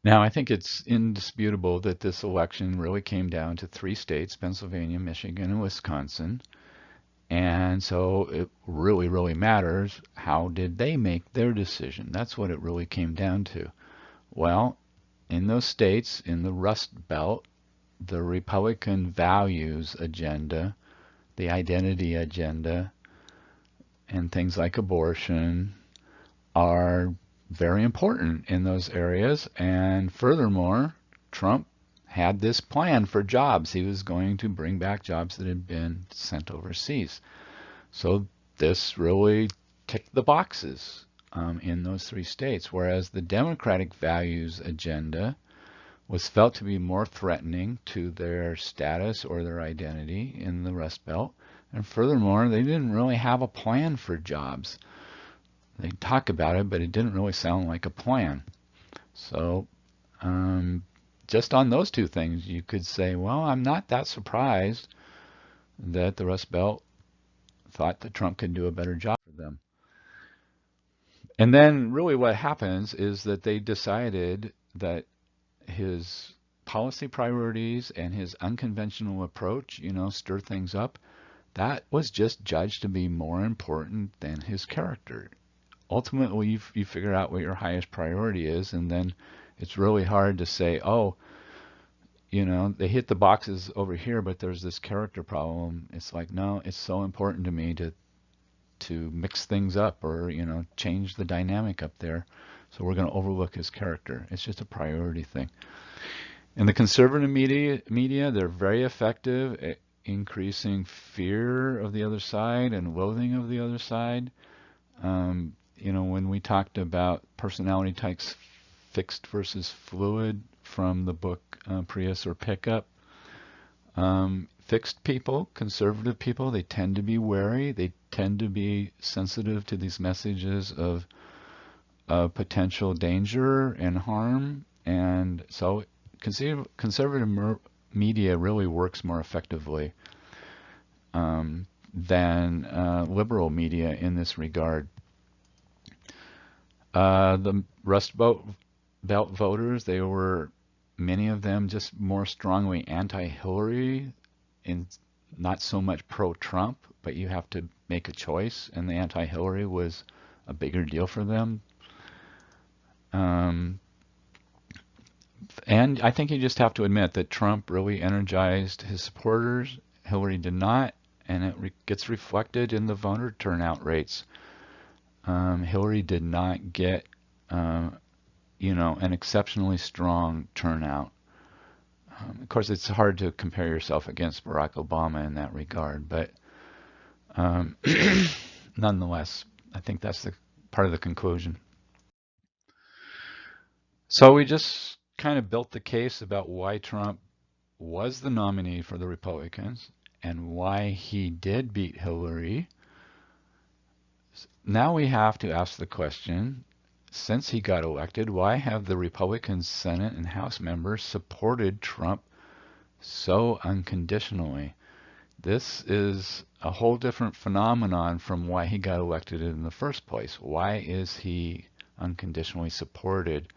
Now, I think it's indisputable that this election really came down to three states, Pennsylvania, Michigan, and Wisconsin. And so it really, really matters, how did they make their decision? That's what it really came down to. Well, in those states, in the Rust Belt, the Republican values agenda, the identity agenda, and things like abortion are very important in those areas. And furthermore, Trump had this plan for jobs. He was going to bring back jobs that had been sent overseas. So this really ticked the boxes in those three states, whereas the Democratic values agenda was felt to be more threatening to their status or their identity in the Rust Belt. And furthermore, they didn't really have a plan for jobs. They talk about it, but it didn't really sound like a plan. So just on those two things, you could say, well, I'm not that surprised that the Rust Belt thought that Trump could do a better job for them. And then really what happens is that they decided that his policy priorities and his unconventional approach, you know, stir things up, that was just judged to be more important than his character. Ultimately, you figure out what your highest priority is, and then it's really hard to say, oh, you know, they hit the boxes over here, but there's this character problem. It's like, no, it's so important to me to mix things up or, you know, change the dynamic up there. So we're going to overlook his character. It's just a priority thing. In the conservative media, they're very effective at increasing fear of the other side and loathing of the other side. You know, when we talked about personality types, fixed versus fluid, from the book Prius or Pickup, fixed people, conservative people, they tend to be wary. They tend to be sensitive to these messages of potential danger and harm. And so conservative media really works more effectively than liberal media in this regard. The Rust Belt voters, they were, many of them, just more strongly anti-Hillary and not so much pro-Trump, but you have to make a choice, and the anti-Hillary was a bigger deal for them. And I think you just have to admit that Trump really energized his supporters. Hillary did not, and it gets reflected in the voter turnout rates. Hillary did not get an exceptionally strong turnout. Of course, it's hard to compare yourself against Barack Obama in that regard, but um, nonetheless, I think that's the part of the conclusion. So we just kind of built the case about why Trump was the nominee for the Republicans and why he did beat Hillary. Now we have to ask the question, since he got elected, why have the Republican Senate and House members supported Trump so unconditionally? This is a whole different phenomenon from why he got elected in the first place. Why is he unconditionally supported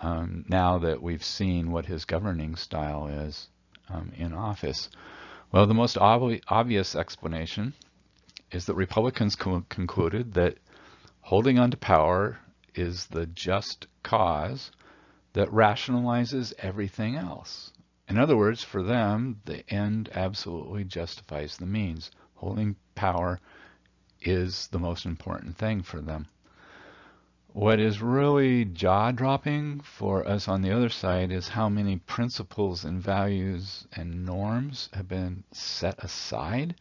now that we've seen what his governing style is in office? Well, the most obvious explanation is that Republicans concluded that holding on to power is the just cause that rationalizes everything else. In other words, for them, the end absolutely justifies the means. Holding power is the most important thing for them. What is really jaw-dropping for us on the other side is how many principles and values and norms have been set aside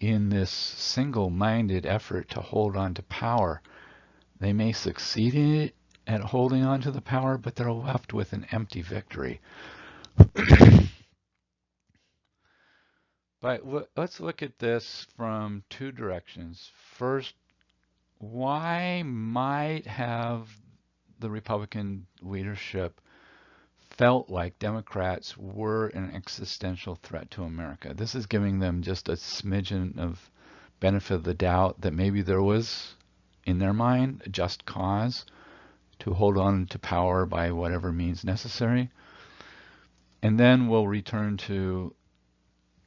in this single-minded effort to hold on to power. They may succeed in it at holding on to the power, but they're left with an empty victory. But let's look at this from two directions. First, why might have the Republican leadership felt like Democrats were an existential threat to America? This is giving them just a smidgen of benefit of the doubt that maybe there was, in their mind, a just cause to hold on to power by whatever means necessary. And then we'll return to,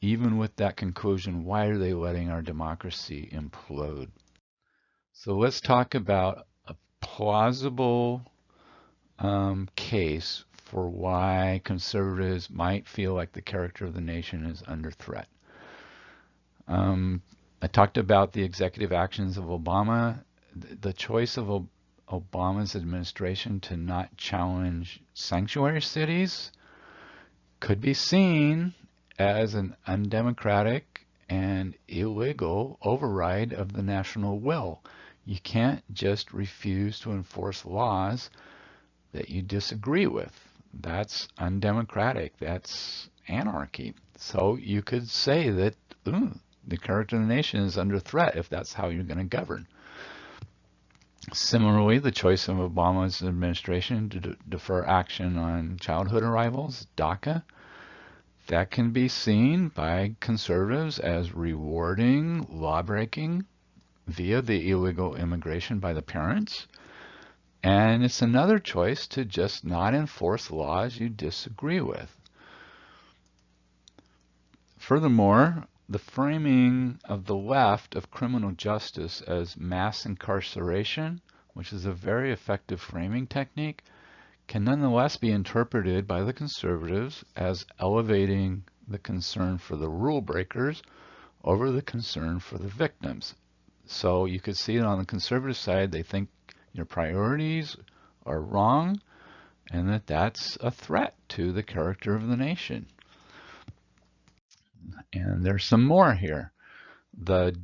even with that conclusion, why are they letting our democracy implode? So let's talk about a plausible case for why conservatives might feel like the character of the nation is under threat. I talked about the executive actions of Obama. The choice of Obama's administration to not challenge sanctuary cities could be seen as an undemocratic and illegal override of the national will. You can't just refuse to enforce laws that you disagree with. That's undemocratic. That's anarchy. So you could say that the character of the nation is under threat if that's how you're going to govern. Similarly, the choice of Obama's administration to defer action on childhood arrivals, DACA, that can be seen by conservatives as rewarding lawbreaking via the illegal immigration by the parents. And it's another choice to just not enforce laws you disagree with. Furthermore, the framing of the left of criminal justice as mass incarceration, which is a very effective framing technique, can nonetheless be interpreted by the conservatives as elevating the concern for the rule breakers over the concern for the victims. So you could see it on the conservative side, they think your priorities are wrong and that that's a threat to the character of the nation. And there's some more here. The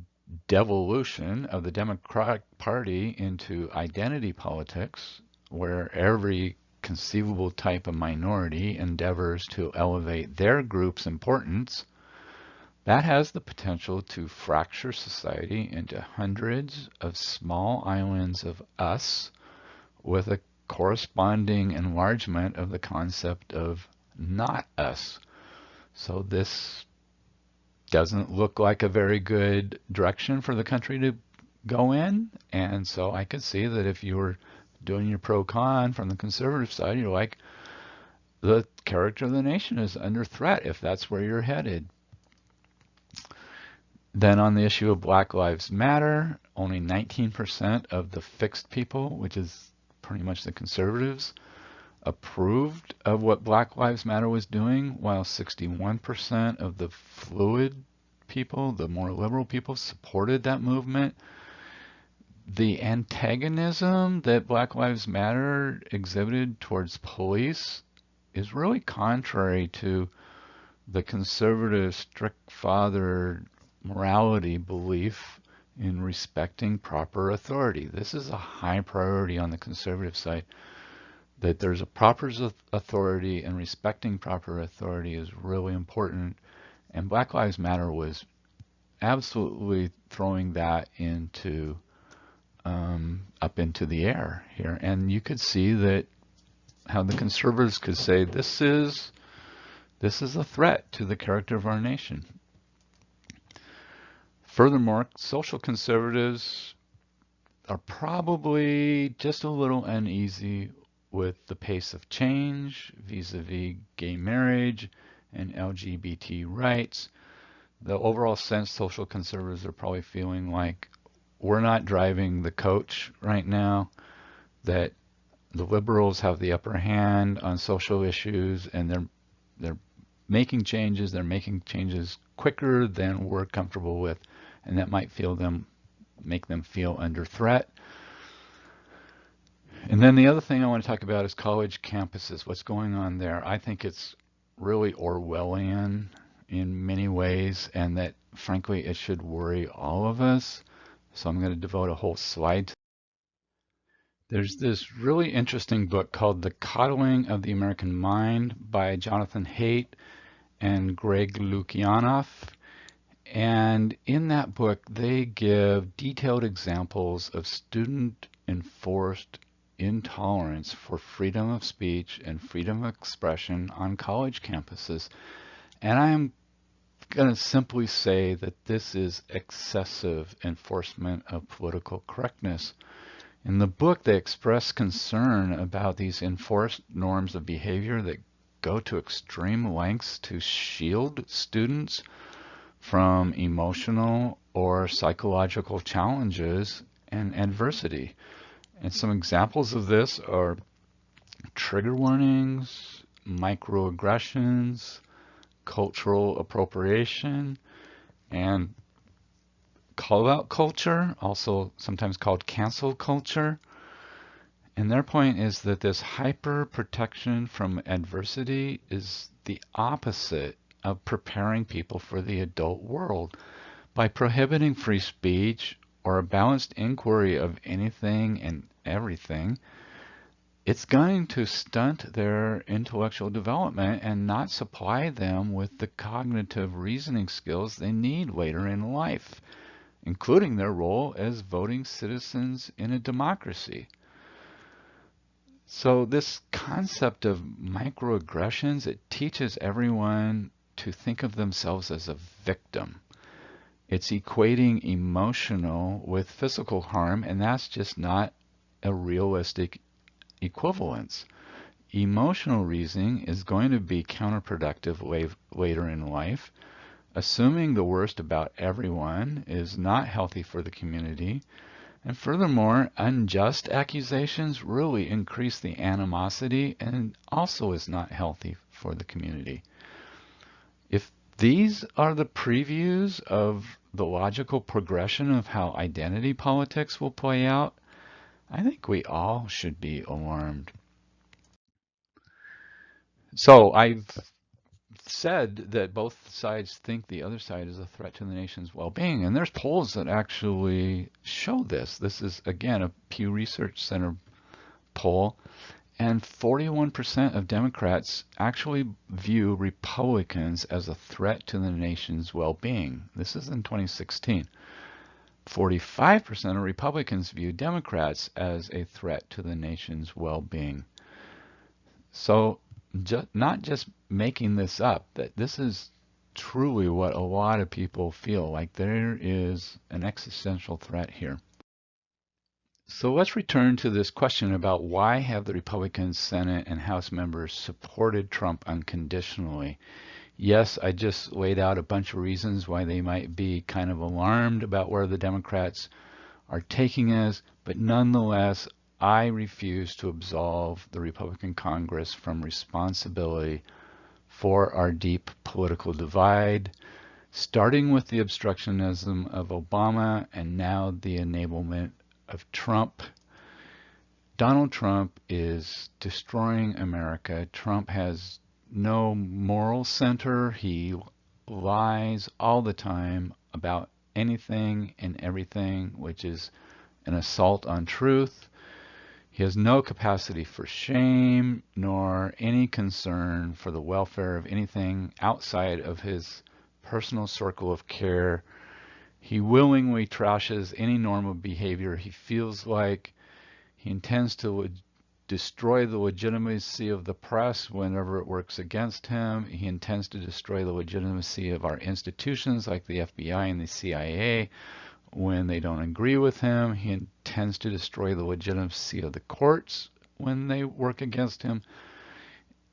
devolution of the Democratic Party into identity politics, where every conceivable type of minority endeavors to elevate their group's importance, that has the potential to fracture society into hundreds of small islands of us with a corresponding enlargement of the concept of not us. So this doesn't look like a very good direction for the country to go in. And so I could see that if you were doing your pro-con from the conservative side, you're like, the character of the nation is under threat if that's where you're headed. Then on the issue of Black Lives Matter, only 19% of the fixed people, which is pretty much the conservatives, approved of what Black Lives Matter was doing, while 61% of the fluid people, the more liberal people, supported that movement. the antagonism that Black Lives Matter exhibited towards police is really contrary to the conservative, strict father morality belief in respecting proper authority. This is a high priority on the conservative side, that there's a proper authority, and respecting proper authority is really important. And Black Lives Matter was absolutely throwing that into up into the air here. And you could see that how the conservatives could say this is a threat to the character of our nation. Furthermore, social conservatives are probably just a little uneasy with the pace of change vis-a-vis gay marriage and LGBT rights. The overall sense social conservatives are probably feeling like we're not driving the coach right now, that the liberals have the upper hand on social issues, and they're making changes. They're making changes quicker than we're comfortable with, and that might make them feel under threat. And then the other thing I want to talk about is college campuses. What's going on there? I think it's really Orwellian in many ways, and that frankly it should worry all of us. So I'm going to devote a whole slide to it. There's this really interesting book called The Coddling of the American Mind by Jonathan Haidt and Greg Lukianoff. And in that book, they give detailed examples of student-enforced intolerance for freedom of speech and freedom of expression on college campuses. And I'm going to simply say that this is excessive enforcement of political correctness. In the book, they express concern about these enforced norms of behavior that go to extreme lengths to shield students from emotional or psychological challenges and adversity. And some examples of this are trigger warnings, microaggressions, cultural appropriation, and call-out culture, also sometimes called cancel culture. And their point is that this hyper protection from adversity is the opposite of preparing people for the adult world. By prohibiting free speech or a balanced inquiry of anything and everything, it's going to stunt their intellectual development and not supply them with the cognitive reasoning skills they need later in life, including their role as voting citizens in a democracy. So this concept of microaggressions, it teaches everyone to think of themselves as a victim. It's equating emotional with physical harm, and that's just not a realistic equivalence. Emotional reasoning is going to be counterproductive later in life. Assuming the worst about everyone is not healthy for the community. And furthermore, unjust accusations really increase the animosity and also is not healthy for the community. If these are the previews of the logical progression of how identity politics will play out, I think we all should be alarmed. So I've said that both sides think the other side is a threat to the nation's well-being, and there's polls that actually show this. This is, again, a Pew Research Center poll, and 41% of Democrats actually view Republicans as a threat to the nation's well-being. This is in 2016. 45% of Republicans view Democrats as a threat to the nation's well-being. So not just making this up, that this is truly what a lot of people feel, like there is an existential threat here. So let's return to this question about why have the Republican Senate and House members supported Trump unconditionally? Yes, I just laid out a bunch of reasons why they might be kind of alarmed about where the Democrats are taking us, but nonetheless, I refuse to absolve the Republican Congress from responsibility for our deep political divide, starting with the obstructionism of Obama and now the enablement of Trump. Donald Trump is destroying America. Trump has no moral center. He lies all the time about anything and everything, which is an assault on truth. He has no capacity for shame, nor any concern for the welfare of anything outside of his personal circle of care. He willingly trashes any normal behavior he feels like. He intends to destroy the legitimacy of the press whenever it works against him. He intends to destroy the legitimacy of our institutions like the FBI and the CIA when they don't agree with him. He intends to destroy the legitimacy of the courts when they work against him,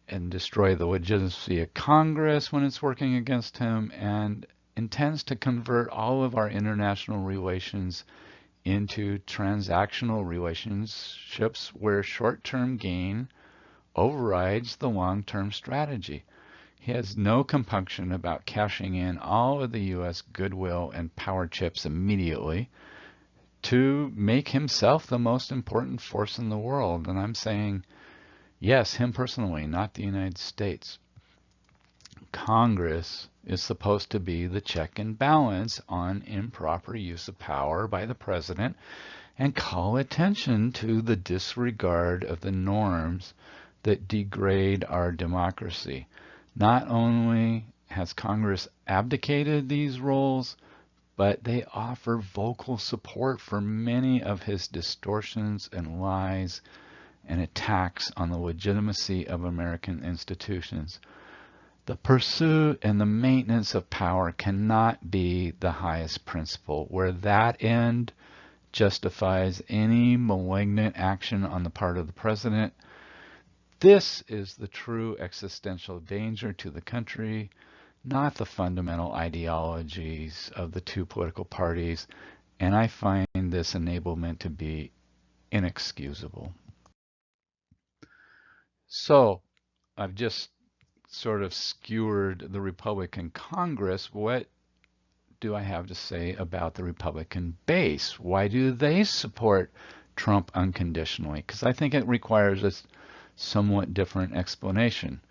and destroy the legitimacy of Congress when it's working against him, and intends to convert all of our international relations into transactional relationships where short-term gain overrides the long-term strategy. He has no compunction about cashing in all of the U.S. goodwill and power chips immediately to make himself the most important force in the world. And I'm saying, yes, him personally, not the United States. Congress is supposed to be the check and balance on improper use of power by the president and call attention to the disregard of the norms that degrade our democracy. Not only has Congress abdicated these roles, but they offer vocal support for many of his distortions and lies and attacks on the legitimacy of American institutions. The pursuit and the maintenance of power cannot be the highest principle, where that end justifies any malignant action on the part of the president. This is the true existential danger to the country, not the fundamental ideologies of the two political parties, and I find this enablement to be inexcusable. So, I've just sort of skewered the Republican Congress. What do I have to say about the Republican base? Why do they support Trump unconditionally? Because I think it requires a somewhat different explanation.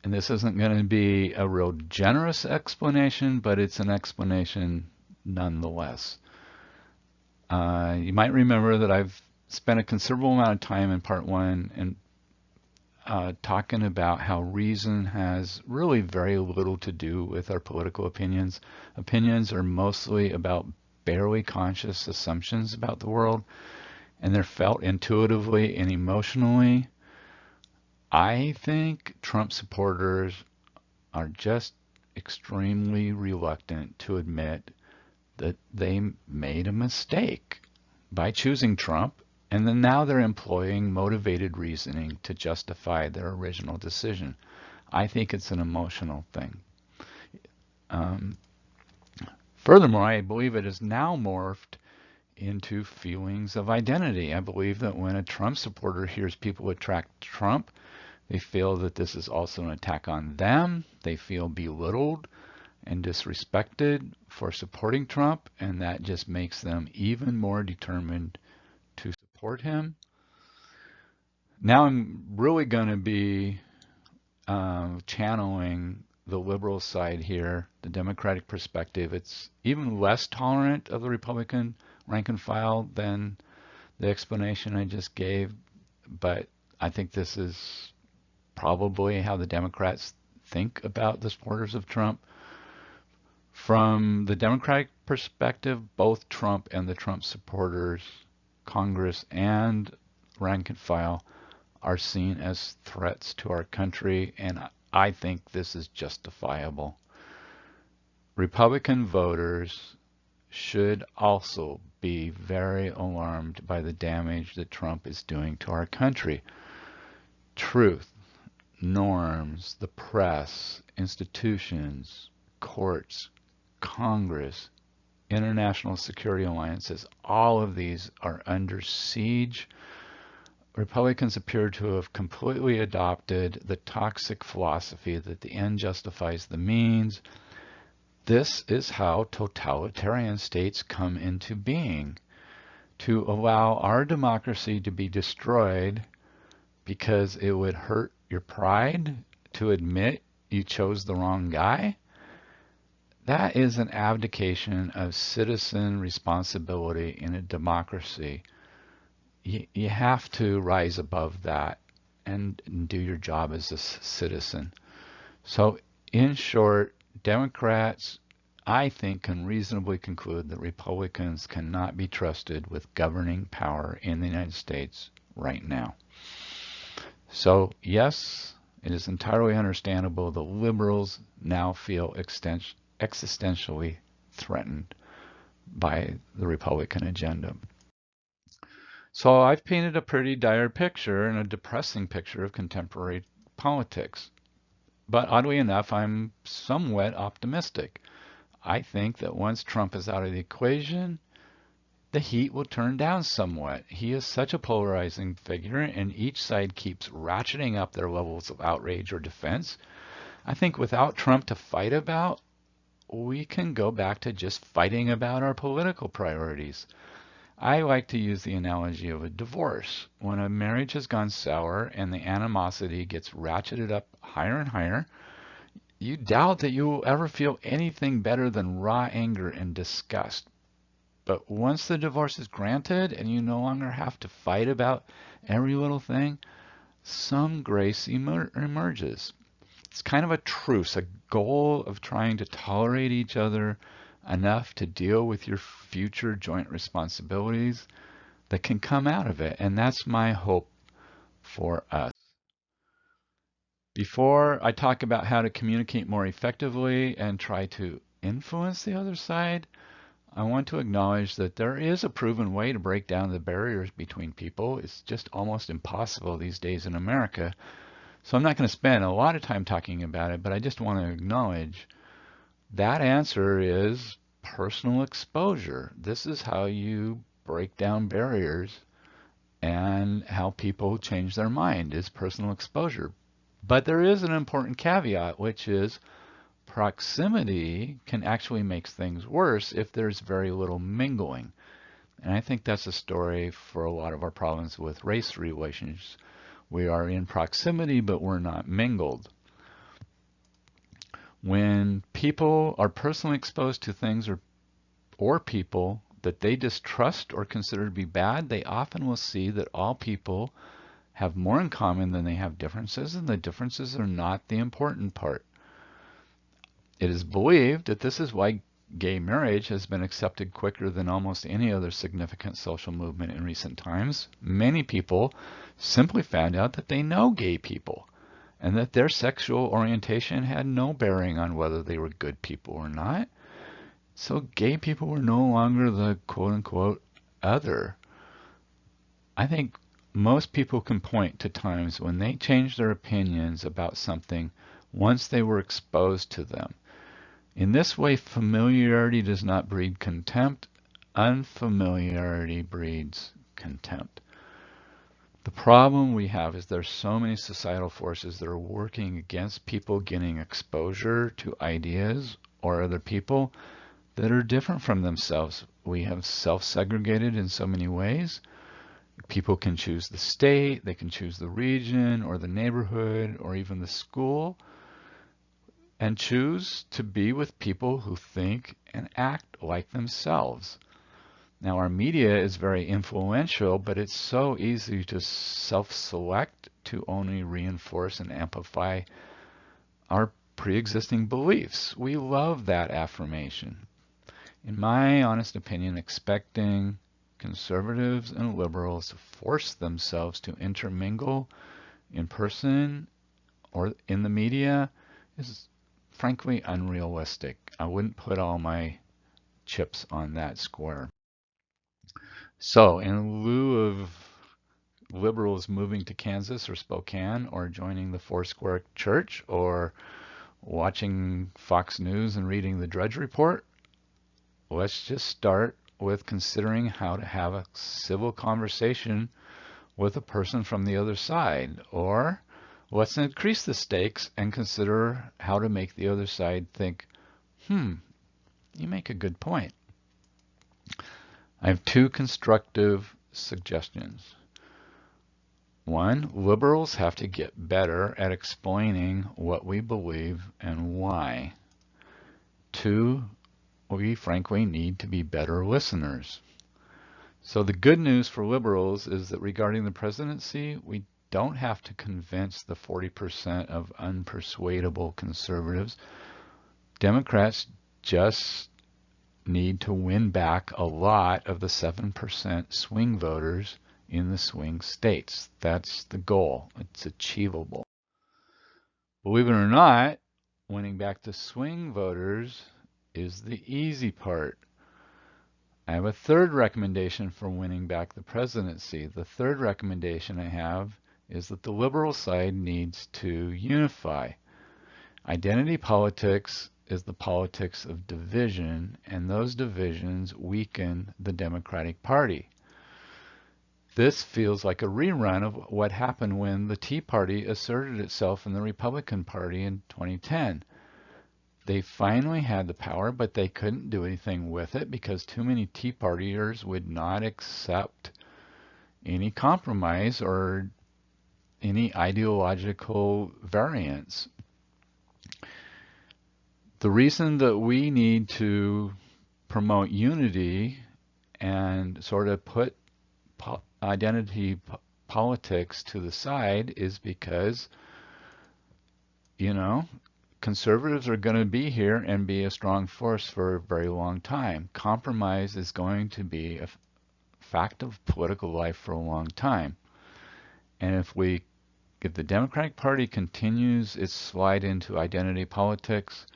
And this isn't going to be a real generous explanation, but it's an explanation nonetheless. You might remember that I've spent a considerable amount of time in part one and talking about how reason has really very little to do with our political opinions. Opinions are mostly about barely conscious assumptions about the world, and they're felt intuitively and emotionally. I think Trump supporters are just extremely reluctant to admit that they made a mistake by choosing Trump, and then now they're employing motivated reasoning to justify their original decision. I think it's an emotional thing. Furthermore, I believe it is now morphed into feelings of identity. I believe that when a Trump supporter hears people attack Trump, they feel that this is also an attack on them. They feel belittled and disrespected for supporting Trump, and that just makes them even more determined to support him. Now I'm really going to be channeling the liberal side here, the Democratic perspective. It's even less tolerant of the Republican rank and file than the explanation I just gave, but I think this is probably how the Democrats think about the supporters of Trump. From the Democratic perspective, both Trump and the Trump supporters, Congress and rank and file, are seen as threats to our country, and I think this is justifiable. Republican voters should also be very alarmed by the damage that Trump is doing to our country. Truth, norms, the press, institutions, courts, Congress, international security alliances, all of these are under siege. Republicans appear to have completely adopted the toxic philosophy that the end justifies the means. This is how totalitarian states come into being. to allow our democracy to be destroyed because it would hurt your pride to admit you chose the wrong guy, that is an abdication of citizen responsibility in a democracy. You have to rise above that and do your job as a citizen. So, in short, Democrats, I think, can reasonably conclude that Republicans cannot be trusted with governing power in the United States right now. So, yes, it is entirely understandable the liberals now feel existentially threatened by the Republican agenda. So I've painted a pretty dire picture and a depressing picture of contemporary politics. But oddly enough, I'm somewhat optimistic. I think that once Trump is out of the equation, the heat will turn down somewhat. He is such a polarizing figure, and each side keeps ratcheting up their levels of outrage or defense. I think without Trump to fight about, we can go back to just fighting about our political priorities. I like to use the analogy of a divorce. When a marriage has gone sour and the animosity gets ratcheted up higher and higher, you doubt that you will ever feel anything better than raw anger and disgust. But once the divorce is granted and you no longer have to fight about every little thing, some grace emerges. It's kind of a truce, a goal of trying to tolerate each other enough to deal with your future joint responsibilities that can come out of it. And that's my hope for us. Before I talk about how to communicate more effectively and try to influence the other side, I want to acknowledge that there is a proven way to break down the barriers between people. It's just almost impossible these days in America. So I'm not going to spend a lot of time talking about it, but I just want to acknowledge that answer is personal exposure. This is how you break down barriers and how people change their mind is personal exposure. But there is an important caveat, which is proximity can actually make things worse if there's very little mingling. And I think that's a story for a lot of our problems with race relations. We are in proximity, but we're not mingled. When people are personally exposed to things or people that they distrust or consider to be bad, they often will see that all people have more in common than they have differences, and the differences are not the important part. It is believed that this is why gay marriage has been accepted quicker than almost any other significant social movement in recent times. Many people simply found out that they know gay people and that their sexual orientation had no bearing on whether they were good people or not. So gay people were no longer the quote-unquote other. I think most people can point to times when they changed their opinions about something once they were exposed to them. In this way, familiarity does not breed contempt. Unfamiliarity breeds contempt. The problem we have is there's so many societal forces that are working against people getting exposure to ideas or other people that are different from themselves. We have self-segregated in so many ways. People can choose the state, they can choose the region or the neighborhood or even the school and choose to be with people who think and act like themselves. Now, our media is very influential, but it's so easy to self-select to only reinforce and amplify our pre-existing beliefs. We love that affirmation. In my honest opinion, expecting conservatives and liberals to force themselves to intermingle in person or in the media is frankly unrealistic. I wouldn't put all my chips on that square. So, in lieu of liberals moving to Kansas or Spokane or joining the Foursquare Church or watching Fox News and reading the Drudge Report, let's just start with considering how to have a civil conversation with a person from the other side. Or let's increase the stakes and consider how to make the other side think, you make a good point. I have two constructive suggestions. One, liberals have to get better at explaining what we believe and why. Two, we frankly need to be better listeners. So the good news for liberals is that regarding the presidency, we don't have to convince the 40% of unpersuadable conservatives. Democrats just need to win back a lot of the 7% swing voters in the swing states. That's the goal. It's achievable. Believe it or not, winning back the swing voters is the easy part. I have a third recommendation for winning back the presidency. The third recommendation I have is that the liberal side needs to unify. Identity politics is the politics of division, and those divisions weaken the Democratic Party. This feels like a rerun of what happened when the Tea Party asserted itself in the Republican Party in 2010. They finally had the power, but they couldn't do anything with it because too many Tea Partiers would not accept any compromise or any ideological variance. The reason that we need to promote unity and sort of put identity politics to the side is because, conservatives are going to be here and be a strong force for a very long time. Compromise is going to be a fact of political life for a long time. And if the Democratic Party continues its slide into identity politics,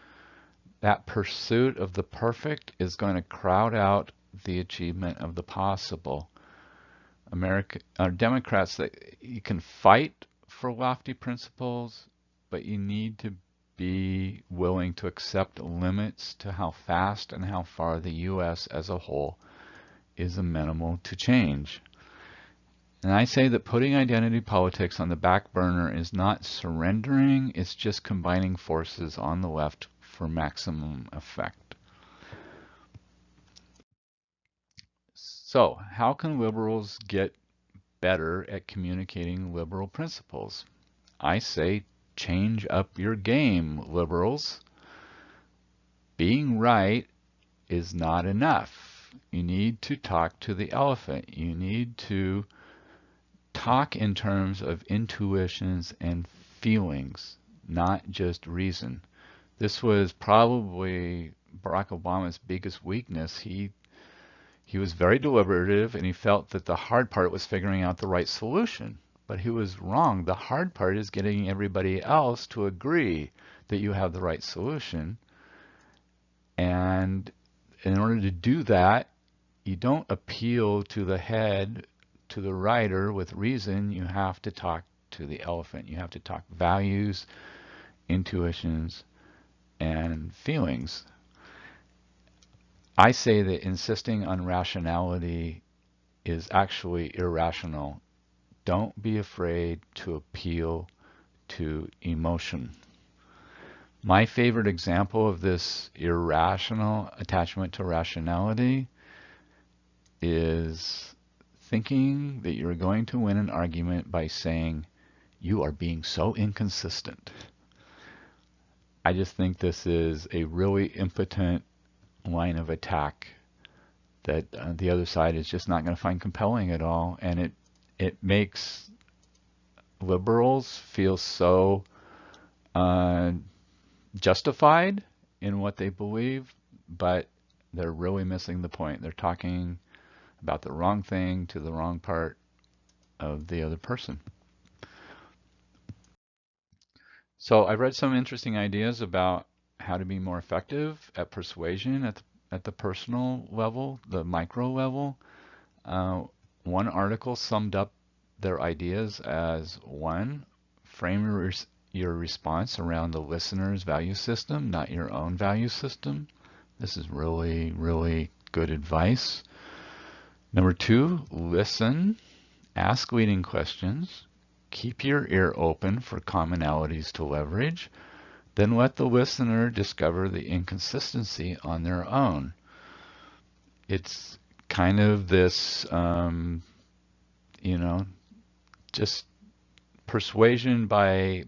that pursuit of the perfect is going to crowd out the achievement of the possible. Democrats, you can fight for lofty principles, but you need to be willing to accept limits to how fast and how far the U.S. as a whole is amenable to change. And I say that putting identity politics on the back burner is not surrendering, it's just combining forces on the left for maximum effect. So, how can liberals get better at communicating liberal principles? I say change up your game, liberals. Being right is not enough. You need to talk to the elephant. You need to talk in terms of intuitions and feelings, not just reason. This was probably Barack Obama's biggest weakness. He was very deliberative, and he felt that the hard part was figuring out the right solution. But he was wrong. The hard part is getting everybody else to agree that you have the right solution. And in order to do that, you don't appeal to the head, to the writer with reason. You have to talk to the elephant. You have to talk values, intuitions, and feelings. I say that insisting on rationality is actually irrational. Don't be afraid to appeal to emotion. My favorite example of this irrational attachment to rationality is thinking that you're going to win an argument by saying, "You are being so inconsistent." I just think this is a really impotent line of attack that the other side is just not going to find compelling at all, and it makes liberals feel so justified in what they believe, but they're really missing the point. They're talking about the wrong thing to the wrong part of the other person. So I read some interesting ideas about how to be more effective at persuasion at the personal level, the micro level. One article summed up their ideas as: one, frame your response around the listener's value system, not your own value system. This is really, really good advice. Number two, listen, ask leading questions, keep your ear open for commonalities to leverage, then let the listener discover the inconsistency on their own. It's kind of this, you know, just persuasion by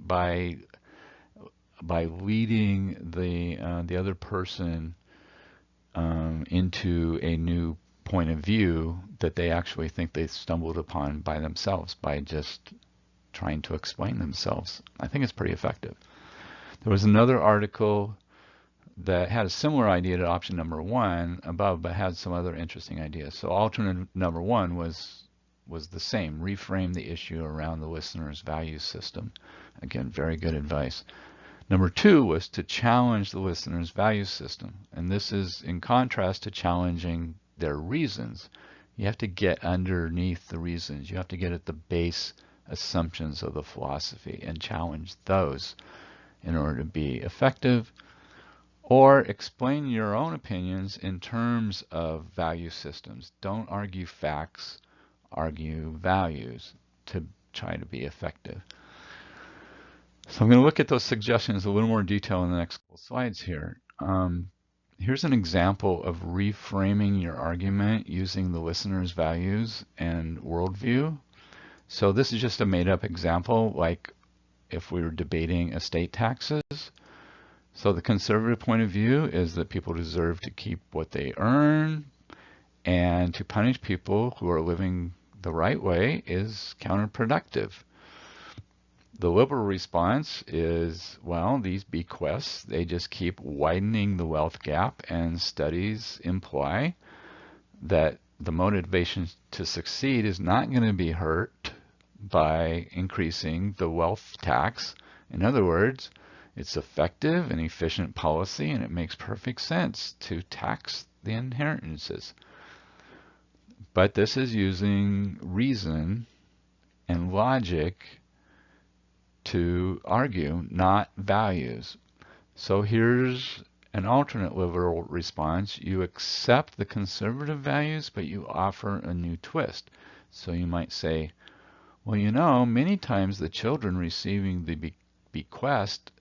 leading the other person into a new point of view that they actually think they stumbled upon by themselves by just trying to explain themselves. I think it's pretty effective. There was another article that had a similar idea to option number one above, but had some other interesting ideas. So alternate number one was the same, reframe the issue around the listener's value system. Again, very good advice. Number two was to challenge the listener's value system. And this is in contrast to challenging their reasons. You have to get underneath the reasons. You have to get at the base assumptions of the philosophy and challenge those in order to be effective. Or explain your own opinions in terms of value systems. Don't argue facts, argue values to try to be effective. So I'm going to look at those suggestions in a little more detail in the next couple slides here. Here's an example of reframing your argument using the listener's values and worldview. So this is just a made-up example, like if we were debating estate taxes. So the conservative point of view is that people deserve to keep what they earn, and to punish people who are living the right way is counterproductive. The liberal response is, well, these bequests, they just keep widening the wealth gap, and studies imply that the motivation to succeed is not going to be hurt by increasing the wealth tax. In other words, it's effective and efficient policy, and it makes perfect sense to tax the inheritances. But this is using reason and logic to argue, not values. So here's an alternate liberal response. You accept the conservative values, but you offer a new twist. So you might say, well, you know, many times the children receiving the bequest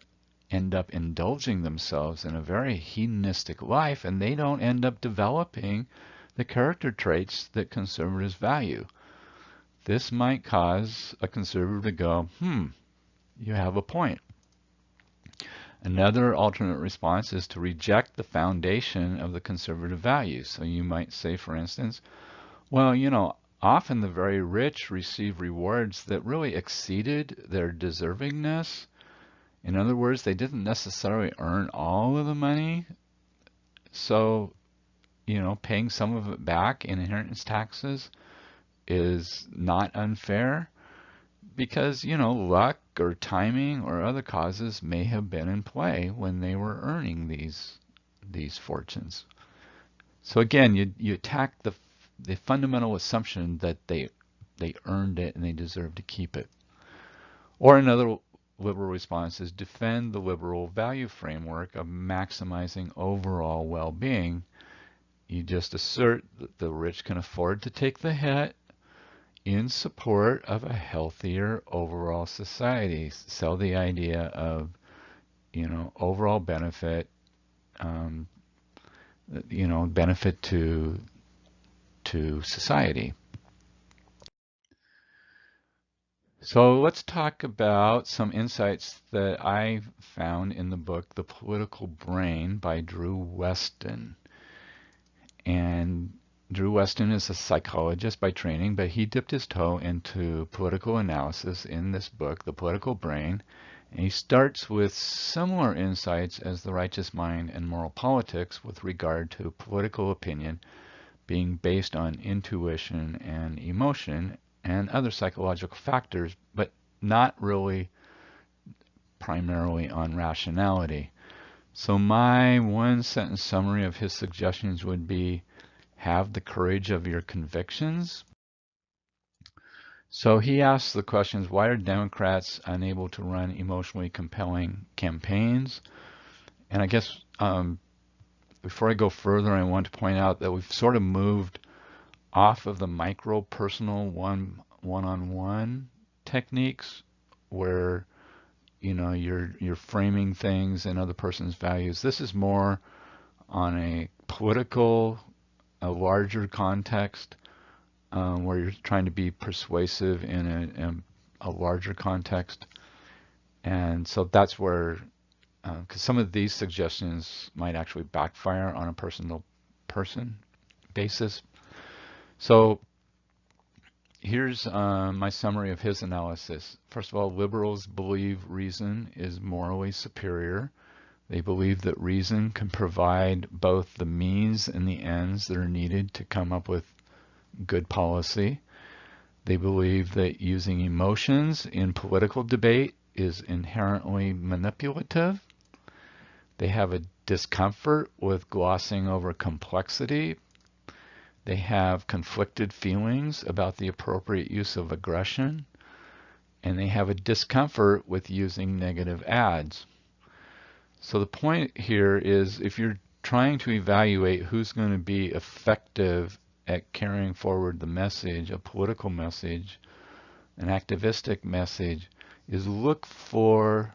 end up indulging themselves in a very hedonistic life, and they don't end up developing the character traits that conservatives value. This might cause a conservative to go, you have a point. Another alternate response is to reject the foundation of the conservative values. So you might say, for instance, well, you know, often the very rich receive rewards that really exceeded their deservingness. In other words, they didn't necessarily earn all of the money. So, you know, paying some of it back in inheritance taxes is not unfair because, you know, luck or timing or other causes may have been in play when they were earning these fortunes. So again, you attack the fundamental assumption that they earned it and they deserve to keep it. Or another liberal response is defend the liberal value framework of maximizing overall well-being. You just assert that the rich can afford to take the hit in support of a healthier overall society. Sell the idea of, you know, overall benefit, you know, benefit to society. So let's talk about some insights that I found in the book, The Political Brain by Drew Weston. And Drew Weston is a psychologist by training, but he dipped his toe into political analysis in this book, The Political Brain. And he starts with similar insights as The Righteous Mind and Moral Politics with regard to political opinion being based on intuition and emotion and other psychological factors, but not really primarily on rationality. So my one-sentence summary of his suggestions would be, have the courage of your convictions. So he asks the questions, why are Democrats unable to run emotionally compelling campaigns? And I guess before I go further, I want to point out that we've sort of moved off of the micro-personal one-on-one techniques where, you know, you're framing things in other person's values. This is more on a political a larger context where you're trying to be persuasive in a larger context. And so that's where, because some of these suggestions might actually backfire on a person-to-person basis. So here's my summary of his analysis. First of all, liberals believe reason is morally superior. They believe that reason can provide both the means and the ends that are needed to come up with good policy. They believe that using emotions in political debate is inherently manipulative. They have a discomfort with glossing over complexity. They have conflicted feelings about the appropriate use of aggression. And they have a discomfort with using negative ads. So the point here is if you're trying to evaluate who's going to be effective at carrying forward the message, a political message, an activistic message, is look for,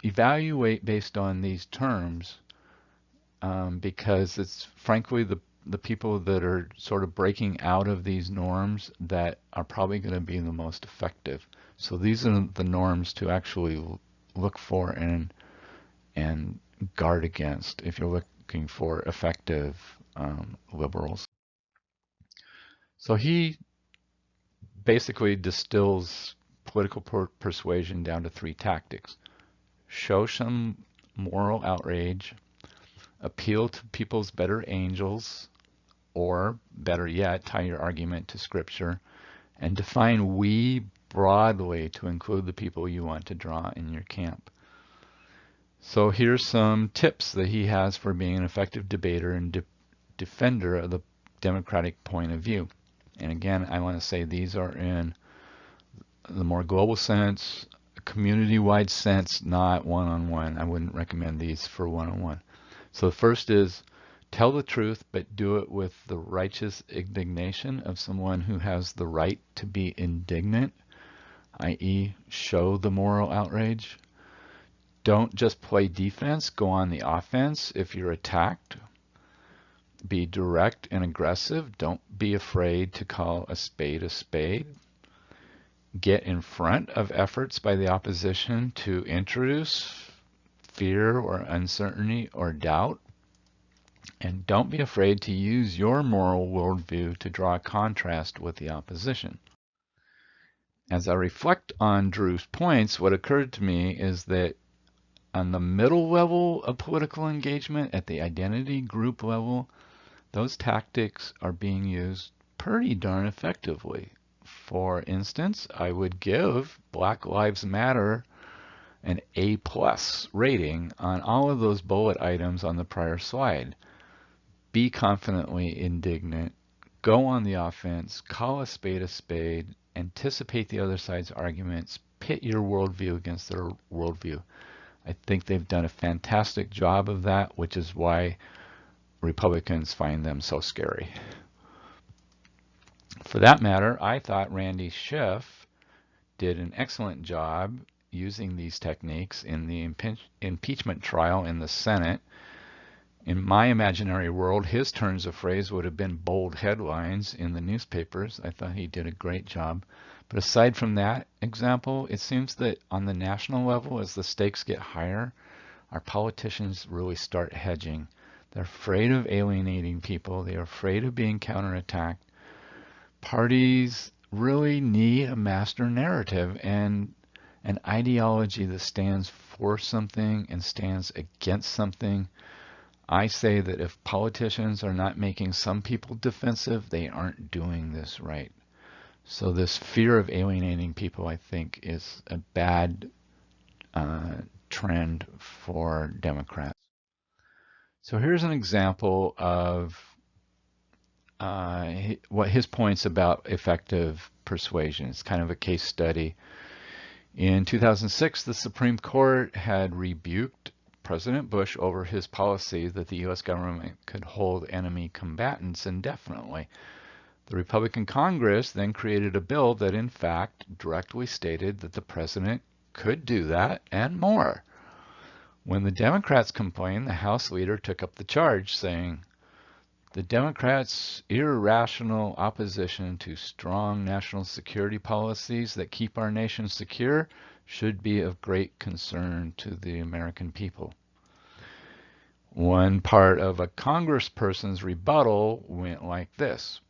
evaluate based on these terms, because it's frankly the people that are sort of breaking out of these norms that are probably going to be the most effective. So these are the norms to actually look for and guard against if you're looking for effective liberals. So he basically distills political persuasion down to three tactics. Show some moral outrage, appeal to people's better angels, or better yet, tie your argument to scripture, and define we broadly to include the people you want to draw in your camp. So here's some tips that he has for being an effective debater and defender of the democratic point of view. And again, I want to say these are in the more global sense, community-wide sense, not one-on-one. I wouldn't recommend these for one-on-one. So the first is tell the truth, but do it with the righteous indignation of someone who has the right to be indignant, i.e. show the moral outrage. Don't just play defense, go on the offense if you're attacked. Be direct and aggressive. Don't be afraid to call a spade a spade. Get in front of efforts by the opposition to introduce fear or uncertainty or doubt. And don't be afraid to use your moral worldview to draw a contrast with the opposition. As I reflect on Drew's points, what occurred to me is that on the middle level of political engagement, at the identity group level, those tactics are being used pretty darn effectively. For instance, I would give Black Lives Matter an A+ rating on all of those bullet items on the prior slide. Be confidently indignant, go on the offense, call a spade, anticipate the other side's arguments, pit your worldview against their worldview. I think they've done a fantastic job of that, which is why Republicans find them so scary. For that matter, I thought Randy Schiff did an excellent job using these techniques in the impeachment trial in the Senate. In my imaginary world, his turns of phrase would have been bold headlines in the newspapers. I thought he did a great job. But aside from that example, it seems that on the national level, as the stakes get higher, our politicians really start hedging. They're afraid of alienating people. They're afraid of being counterattacked. Parties really need a master narrative and an ideology that stands for something and stands against something. I say that if politicians are not making some people defensive, they aren't doing this right. So this fear of alienating people, I think, is a bad trend for Democrats. So here's an example of what his points about effective persuasion. It's kind of a case study. In 2006, the Supreme Court had rebuked President Bush over his policy that the U.S. government could hold enemy combatants indefinitely. The Republican Congress then created a bill that in fact directly stated that the president could do that and more. When the Democrats complained, the House leader took up the charge, saying, "The Democrats' irrational opposition to strong national security policies that keep our nation secure should be of great concern to the American people." One part of a congressperson's rebuttal went like this: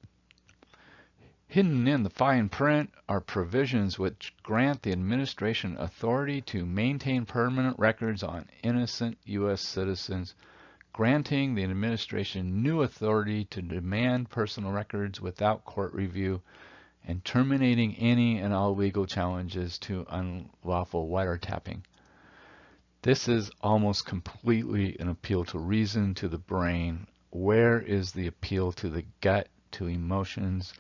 "Hidden in the fine print are provisions which grant the administration authority to maintain permanent records on innocent U.S. citizens, granting the administration new authority to demand personal records without court review, and terminating any and all legal challenges to unlawful wiretapping." This is almost completely an appeal to reason, to the brain. Where is the appeal to the gut, to emotions?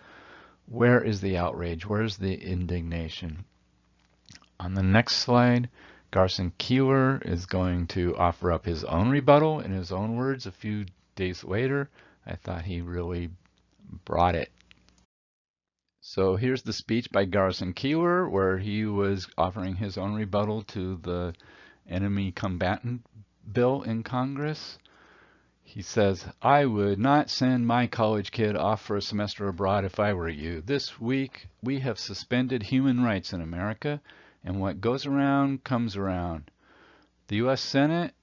Where is the outrage? Where's the indignation? On the next slide, Garson Keillor is going to offer up his own rebuttal in his own words a few days later. I thought he really brought it. So here's the speech by Garson Keillor where he was offering his own rebuttal to the enemy combatant bill in Congress. He says, "I would not send my college kid off for a semester abroad if I were you. This week, we have suspended human rights in America, and what goes around comes around. The U.S. Senate,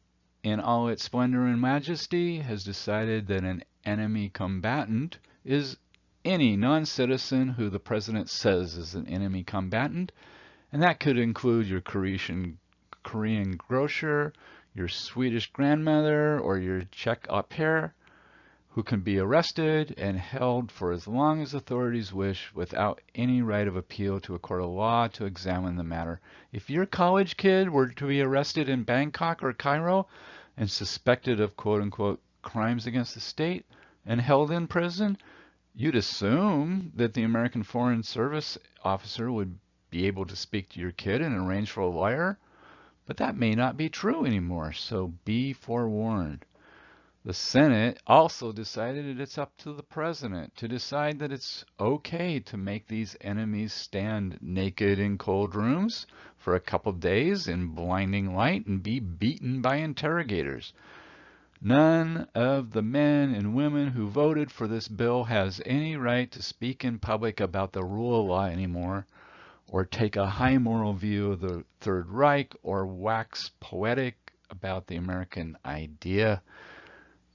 in all its splendor and majesty, has decided that an enemy combatant is any non-citizen who the president says is an enemy combatant, and that could include your Korean grocer, your Swedish grandmother, or your Czech au pair, who can be arrested and held for as long as authorities wish without any right of appeal to a court of law to examine the matter. If your college kid were to be arrested in Bangkok or Cairo and suspected of quote-unquote crimes against the state and held in prison, you'd assume that the American Foreign Service officer would be able to speak to your kid and arrange for a lawyer. But that may not be true anymore, so be forewarned." The Senate also decided that it's up to the president to decide that it's okay to make these enemies stand naked in cold rooms for a couple days in blinding light and be beaten by interrogators. None of the men and women who voted for this bill has any right to speak in public about the rule of law anymore, or take a high moral view of the Third Reich, or wax poetic about the American idea.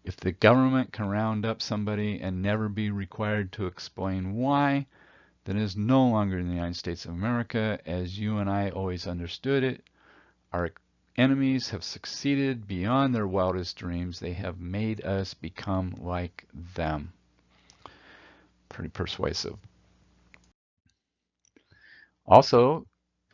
If the government can round up somebody and never be required to explain why, then it is no longer in the United States of America as you and I always understood it. Our enemies have succeeded beyond their wildest dreams. They have made us become like them. Pretty persuasive. Also,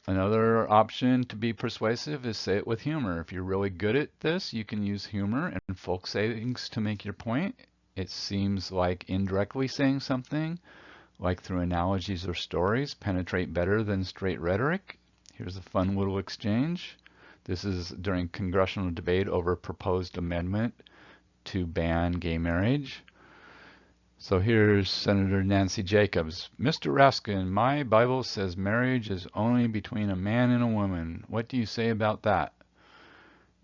another option to be persuasive is say it with humor. If you're really good at this, you can use humor and folk sayings to make your point. It seems like indirectly saying something, like through analogies or stories, penetrate better than straight rhetoric. Here's a fun little exchange. This is during congressional debate over a proposed amendment to ban gay marriage. So here's Senator Nancy Jacobs. "Mr. Raskin, my Bible says marriage is only between a man and a woman. What do you say about that?"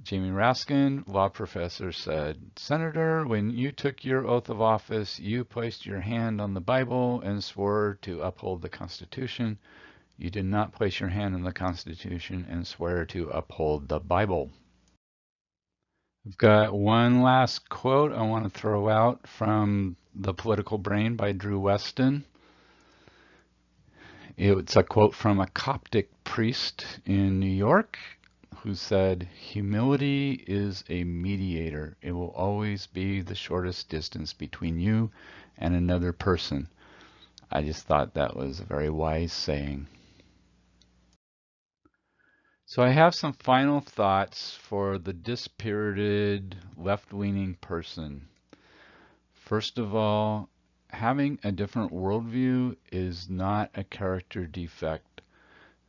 Jamie Raskin, law professor, said, "Senator, when you took your oath of office, you placed your hand on the Bible and swore to uphold the Constitution. You did not place your hand on the Constitution and swear to uphold the Bible." I've got one last quote I want to throw out from The Political Brain by Drew Weston. It's a quote from a Coptic priest in New York who said, "Humility is a mediator. It will always be the shortest distance between you and another person." I just thought that was a very wise saying. So I have some final thoughts for the dispirited, left-leaning person. First of all, having a different worldview is not a character defect.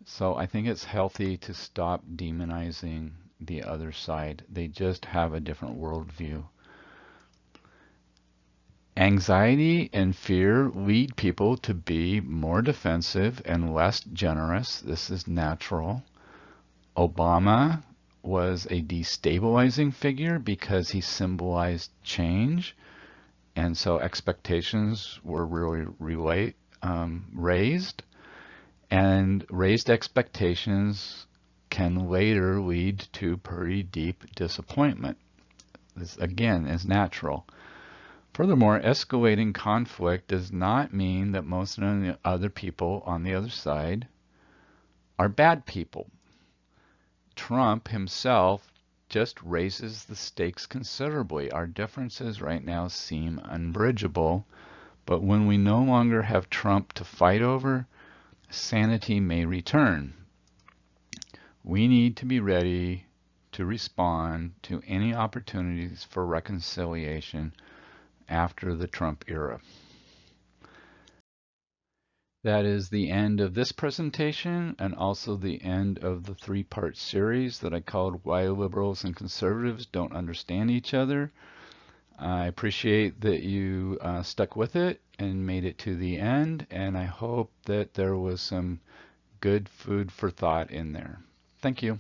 So I think it's healthy to stop demonizing the other side. They just have a different worldview. Anxiety and fear lead people to be more defensive and less generous. This is natural. Obama was a destabilizing figure because he symbolized change, and so expectations were really raised, and raised expectations can later lead to pretty deep disappointment. This, again, is natural. Furthermore, escalating conflict does not mean that most of the other people on the other side are bad people. Trump himself just raises the stakes considerably. Our differences right now seem unbridgeable, but when we no longer have Trump to fight over, sanity may return. We need to be ready to respond to any opportunities for reconciliation after the Trump era. That is the end of this presentation and also the end of the three-part series that I called Why Liberals and Conservatives Don't Understand Each Other. I appreciate that you stuck with it and made it to the end, and I hope that there was some good food for thought in there. Thank you.